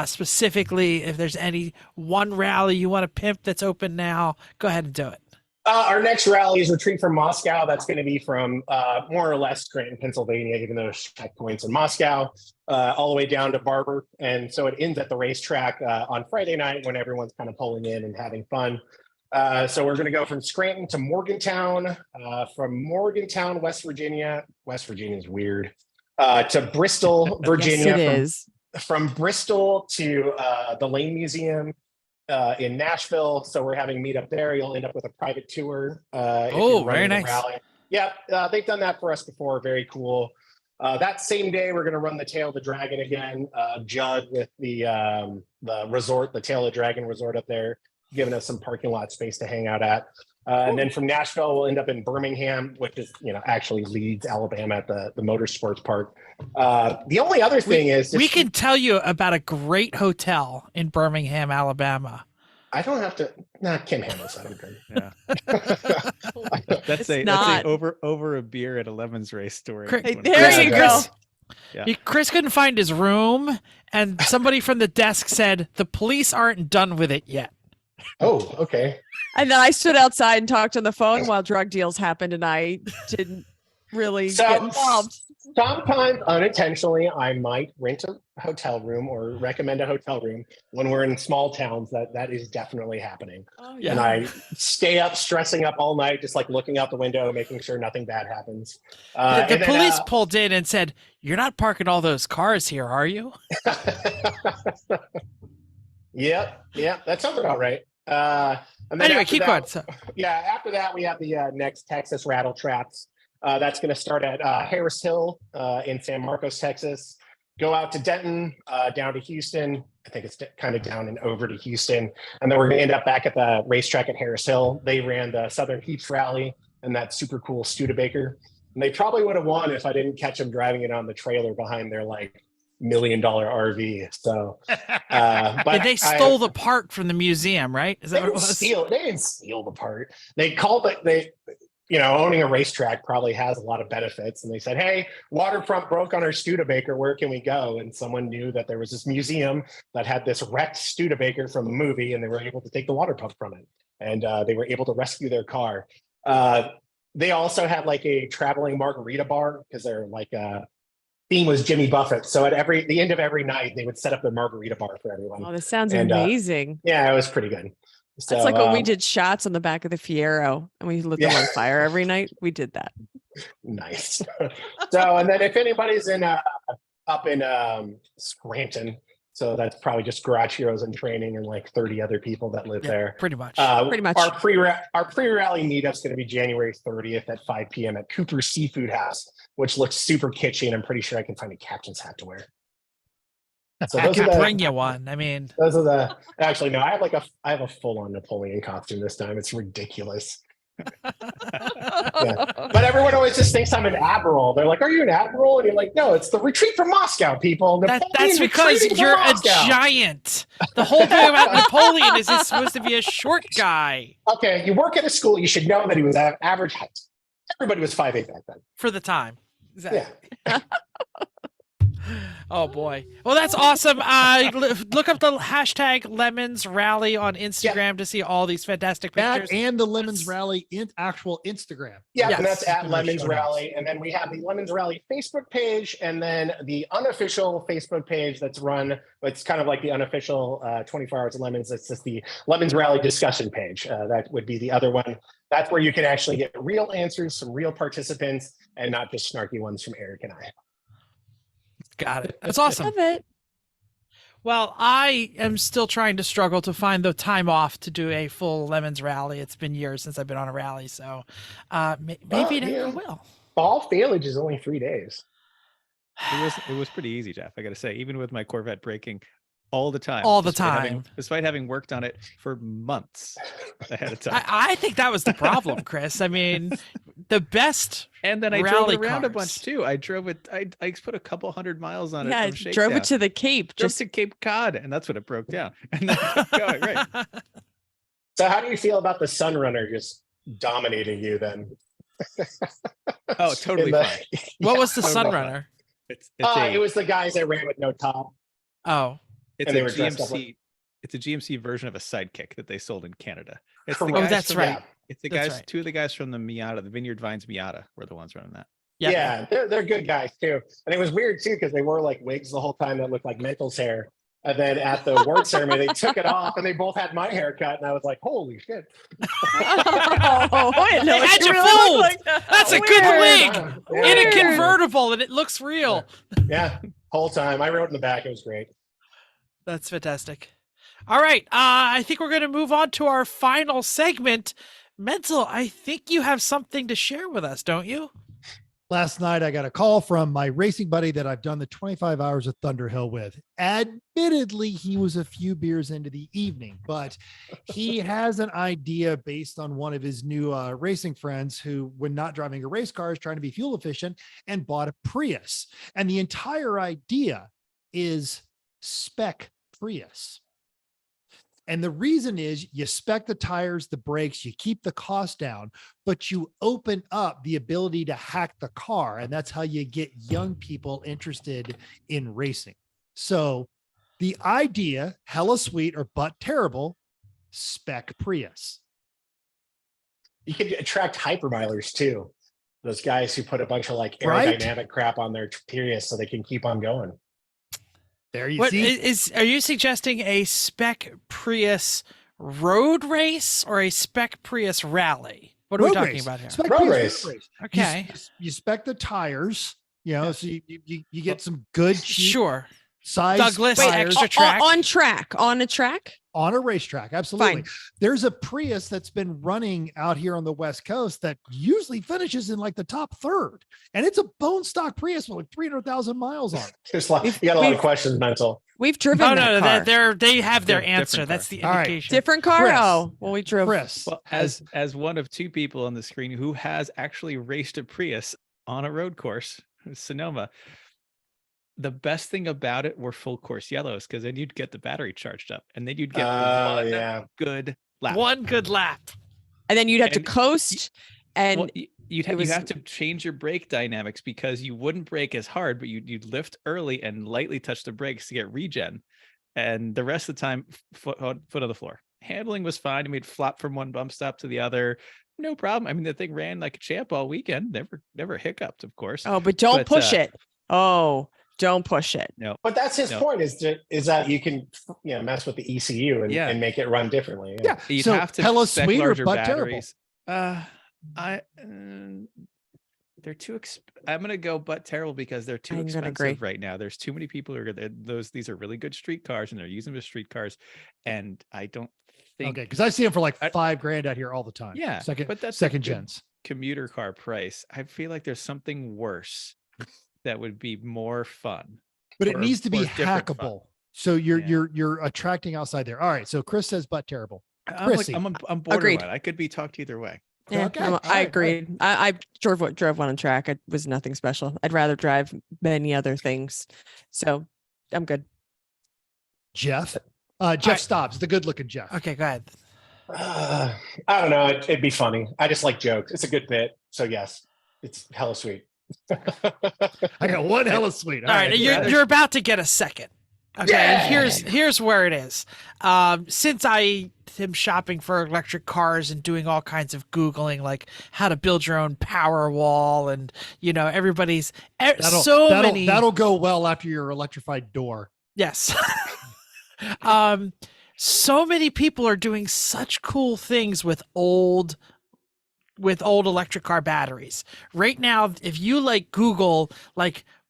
Specifically, if there's any one rally you want to pimp that's open now, go ahead and do it. Our next rally is Retreat from Moscow. That's going to be from more or less Scranton, Pennsylvania, even though there's checkpoints in Moscow, all the way down to Barber. And so it ends at the racetrack on Friday night when everyone's kind of pulling in and having fun. So we're going to go from Scranton to Morgantown, from Morgantown, West Virginia is weird, to Bristol, Virginia. Yes, from Bristol to the Lane Museum in Nashville. So we're having meet up there. You'll end up with a private tour. Very nice. Rally. Yeah, they've done that for us before. Very cool. That same day, we're going to run the Tail of the Dragon again. Judd with the resort, the Tail of the Dragon resort up there, giving us some parking lot space to hang out at. And then from Nashville, we'll end up in Birmingham, which is, actually Leeds, Alabama at the motorsports park. The only other thing is... we can tell you about a great hotel in Birmingham, Alabama. I don't have to... Kim handles that. Yeah. That's over a beer at a Lemons race story. There you go. Yeah. Chris couldn't find his room, and somebody from the desk said, the police aren't done with it yet. Oh, okay. And then I stood outside and talked on the phone while drug deals happened, and I didn't really get involved. Sometimes unintentionally, I might rent a hotel room or recommend a hotel room when we're in small towns. That is definitely happening. Oh, yeah. And I stay up, stressing up all night, just like looking out the window, making sure nothing bad happens. The police pulled in and said, "You're not parking all those cars here, are you?" Yeah, that sounds about right. And then anyway, keep going. Yeah, after that, we have the next Texas Rattle Traps. That's going to start at Harris Hill in San Marcos, Texas. go out to Denton, down to Houston. I think it's kind of down and over to Houston. And then we're going to end up back at the racetrack at Harris Hill. They ran the Southern Heats Rally and that super cool Studebaker. And they probably would have won if I didn't catch them driving it on the trailer behind their like $1 million RV. So, but they stole the part from the museum, right? Is that what it was? They didn't steal the part. They called it, owning a racetrack probably has a lot of benefits. And they said, hey, water pump broke on our Studebaker. Where can we go? And someone knew that there was this museum that had this wrecked Studebaker from a movie, and they were able to take the water pump from it. And they were able to rescue their car. They also had like a traveling margarita bar because they're like theme was Jimmy Buffett. So at the end of every night, they would set up a margarita bar for everyone. Oh, this sounds amazing. Yeah, it was pretty good. So, that's like when we did shots on the back of the Fiero and we lit them on fire every night. We did that. Nice. So, and then if anybody's up in Scranton, so that's probably just Garage Heroes in training and like 30 other people that live there. Pretty much. Pretty much. Our pre-rally meetup's going to be January 30th at 5 p.m. at Cooper's Seafood House, which looks super kitschy, and I'm pretty sure I can find a captain's hat to wear. So I could bring you one. I mean, those are actually, no, I have a full-on Napoleon costume this time. It's ridiculous. Yeah. But everyone always just thinks I'm an admiral. They're like, are you an admiral? And you're like, no, it's the retreat from Moscow, people. That's because you're a giant. The whole thing about Napoleon is he's supposed to be a short guy. Okay, you work at a school, you should know that he was average height. Everybody was 5'8" back then. For the time. Exactly. Yeah. Oh boy. Well, that's awesome. Look up the hashtag Lemons Rally on Instagram to see all these fantastic pictures. And the Lemons Rally in actual Instagram. Yeah, yes. And that's at Lemons Rally. And then we have the Lemons Rally Facebook page, and then the unofficial Facebook page that's run. It's kind of like the unofficial 24 Hours of Lemons. It's just the Lemons Rally discussion page. That would be the other one. That's where you can actually get real answers from real participants and not just snarky ones from Eric and I. Got it. That's awesome. Love it. Well, I am still trying to struggle to find the time off to do a full Lemons Rally. It's been years since I've been on a rally, so maybe I will. Fall Village is only 3 days. It was pretty easy, Jeff. I got to say, even with my Corvette braking all the time. Despite having worked on it for months ahead of time. I think that was the problem, Chris. I mean, the best. And then I drove it around a bunch too. I drove it. I put a couple 100 miles on it. Yeah, drove it to the Cape. Just to Cape Cod, and that's when it broke down. And then kept going, right. So how do you feel about the Sunrunner just dominating you then? Oh, totally fine. What was the Sunrunner? It was the guys that ran with no top. Oh. It's a GMC. It's a GMC version of a Sidekick that they sold in Canada. It's the guys that's right. It's the guys. Right. Two of the guys from the Miata, the Vineyard Vines Miata, were the ones running that. Yeah, they're good guys too. And it was weird too because they wore like wigs the whole time that looked like Mental's hair. And then at the award ceremony, they took it off, and they both had my haircut, and I was like, "Holy shit!" They had you fooled. That's a good wig in a convertible, and it looks real. Yeah, whole time I wrote in the back. It was great. That's fantastic. All right. I think we're going to move on to our final segment. Mental, I think you have something to share with us, don't you? Last night, I got a call from my racing buddy that I've done the 25 hours of Thunderhill with. Admittedly, he was a few beers into the evening, but he has an idea based on one of his new racing friends who, when not driving a race car, is trying to be fuel efficient and bought a Prius. And the entire idea is spec Prius. And the reason is you spec the tires, the brakes, you keep the cost down, but you open up the ability to hack the car. And that's how you get young people interested in racing. So the idea, hella sweet or but terrible, spec Prius. You could attract hypermilers too. Those guys who put a bunch of like aerodynamic crap on their Prius so they can keep on going. There you see. Are you suggesting a spec Prius road race or a spec Prius rally? What are we talking about here? Road race. Okay. You spec the tires, so you get some good cheap sure size Douglas tires. extra track on a track. on a racetrack. Absolutely. Fine. There's a Prius that's been running out here on the West Coast that usually finishes in like the top third. And it's a bone stock Prius with like 300,000 miles on it. There's you got a lot of questions, Mental. We've driven that car. They have their Different answer. car. That's the All right. indication. Different car? Chris. Oh, well, we drove. Chris. Well, as one of two people on the screen who has actually raced a Prius on a road course, Sonoma, the best thing about it were full course yellows, because then you'd get the battery charged up and then you'd get one good lap. One good lap. And then you'd have to coast. And Well, you have to change your brake dynamics, because you wouldn't brake as hard, but you'd lift early and lightly touch the brakes to get regen. And the rest of the time, foot on the floor. Handling was fine. I mean, flop from one bump stop to the other. No problem. I mean, the thing ran like a champ all weekend. Never hiccuped, of course. oh, but don't push it. Oh, don't push it. No. But that's his point is that you can mess with the ECU and make it run differently. Yeah. You'd So have to hella spec sweet or larger butt terrible? batteries. They're too I'm gonna go butt terrible because they're too I'm gonna expensive agree. right now. There's too many people who are these are really good street cars and they're using them as street cars, and I don't think Okay. Cause I see them for like $5,000 out here all the time. Yeah, but that's a second good gens. commuter car price. I feel like there's something worse that would be more fun. But it or- needs to be or different fun. hackable. So you're Yeah. you're attracting outside there. All right. So Chris says butt terrible. I'm Chrissy. I'm Agreed. borderline. I could be talked either way. Yeah, Okay, I all right, agreed. I drove one on track. It was nothing special. I'd rather drive many other things. So I'm good. Jeff. Jeff Stobbs, the good looking Jeff. Okay, go ahead. I don't know. It'd be funny. I just like jokes. It's a good bit. So yes, it's hella sweet. I got one hella sweet. All right, you're about to get a second. Okay, Yeah. here's where it is. Since I am shopping for electric cars and doing all kinds of Googling, like how to build your own power wall, and everybody's that'll go well after your electrified door. Yes. So many people are doing such cool things with old electric car batteries. Right now, if you Google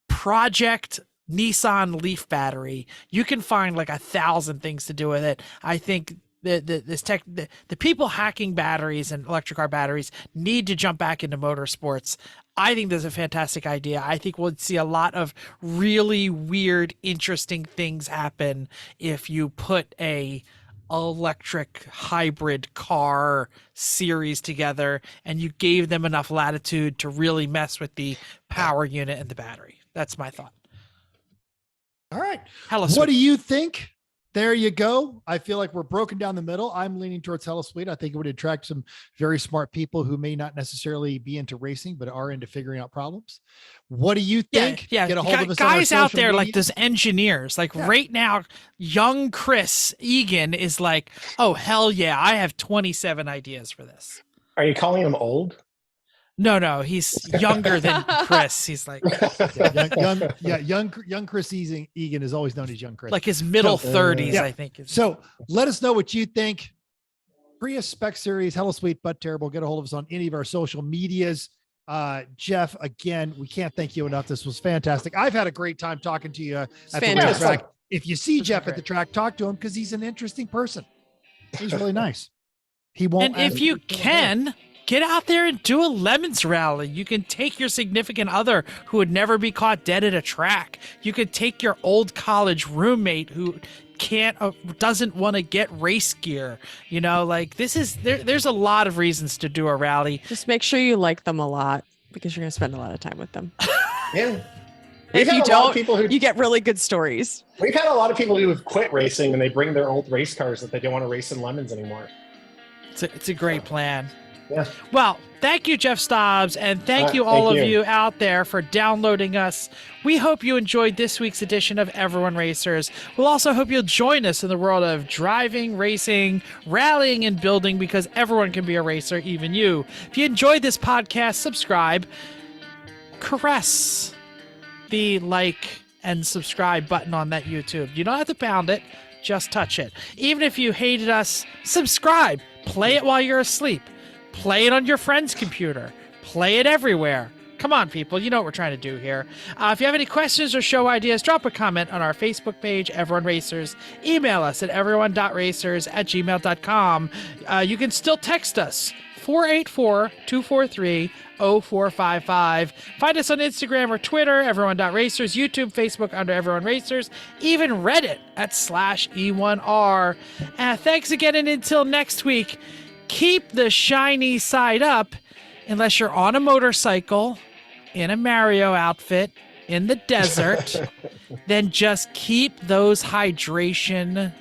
project Nissan Leaf battery, you can find 1,000 things to do with it. I think the people hacking batteries and electric car batteries need to jump back into motorsports. I think there's a fantastic idea. I think we'll see a lot of really weird, interesting things happen if you put a electric hybrid car series together and you gave them enough latitude to really mess with the power unit and the battery. That's my thought. All right. Hella What sweet. do you think? There you go. I feel like we're broken down the middle. I'm leaning towards hella sweet. I think it would attract some very smart people who may not necessarily be into racing, but are into figuring out problems. What do you think? Yeah. Get a hold of us on Guys our out social there media. like those engineers, right now, young Chris Egan is like, oh, hell yeah, I have 27 ideas for this. Are you calling him old? No, he's younger than Chris. He's like young Chris Egan is always known as young Chris. like his middle 30s, yeah. I think. So let us know what you think. Prius Spec Series, hella sweet, but terrible. Get a hold of us on any of our social medias. Jeff, again, we can't thank you enough. This was fantastic. I've had a great time talking to you at the racetrack. If you see Jeff at the track, talk to him because he's an interesting person. He's really nice. He won't. And if you can, get out there and do a lemons rally. You can take your significant other who would never be caught dead at a track. You could take your old college roommate who doesn't want to get race gear. There's a lot of reasons to do a rally. Just make sure you like them a lot because you're going to spend a lot of time with them. Yeah. If you don't, you get really good stories. We've had a lot of people who have quit racing and they bring their old race cars that they don't want to race in lemons anymore. It's a great plan. Yeah. Well, thank you, Jeff Stobbs, and thank you all of you out there for downloading us. We hope you enjoyed this week's edition of Everyone Racers. We'll also hope you'll join us in the world of driving, racing, rallying, and building, because everyone can be a racer, even you. If you enjoyed this podcast, subscribe, caress the like and subscribe button on that YouTube. You don't have to pound it, just touch it. Even if you hated us, subscribe. Play it while you're asleep. Play it on your friend's computer. Play it everywhere. Come Come on, people. You know what we're trying to do here. If you have any questions or show ideas, drop a comment on our Facebook page, Everyone Racers. Email us at everyone.racers@gmail.com. You can still text us, 484-243-0455. Find us on Instagram or Twitter, everyone.racers, YouTube, Facebook under Everyone Racers, even Reddit at /E1R. Thanks again, and until next week, keep the shiny side up, unless you're on a motorcycle, in a Mario outfit, in the desert. Then just keep those hydration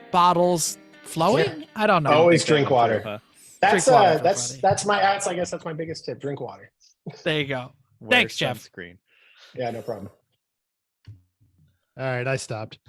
bottles flowing. Yeah. I don't know. Always drink water. That's Drink water, that's my I guess that's my biggest tip. Drink water. There you go. Wear Thanks, Jeff. sunscreen. Yeah, no problem. All right, I stopped.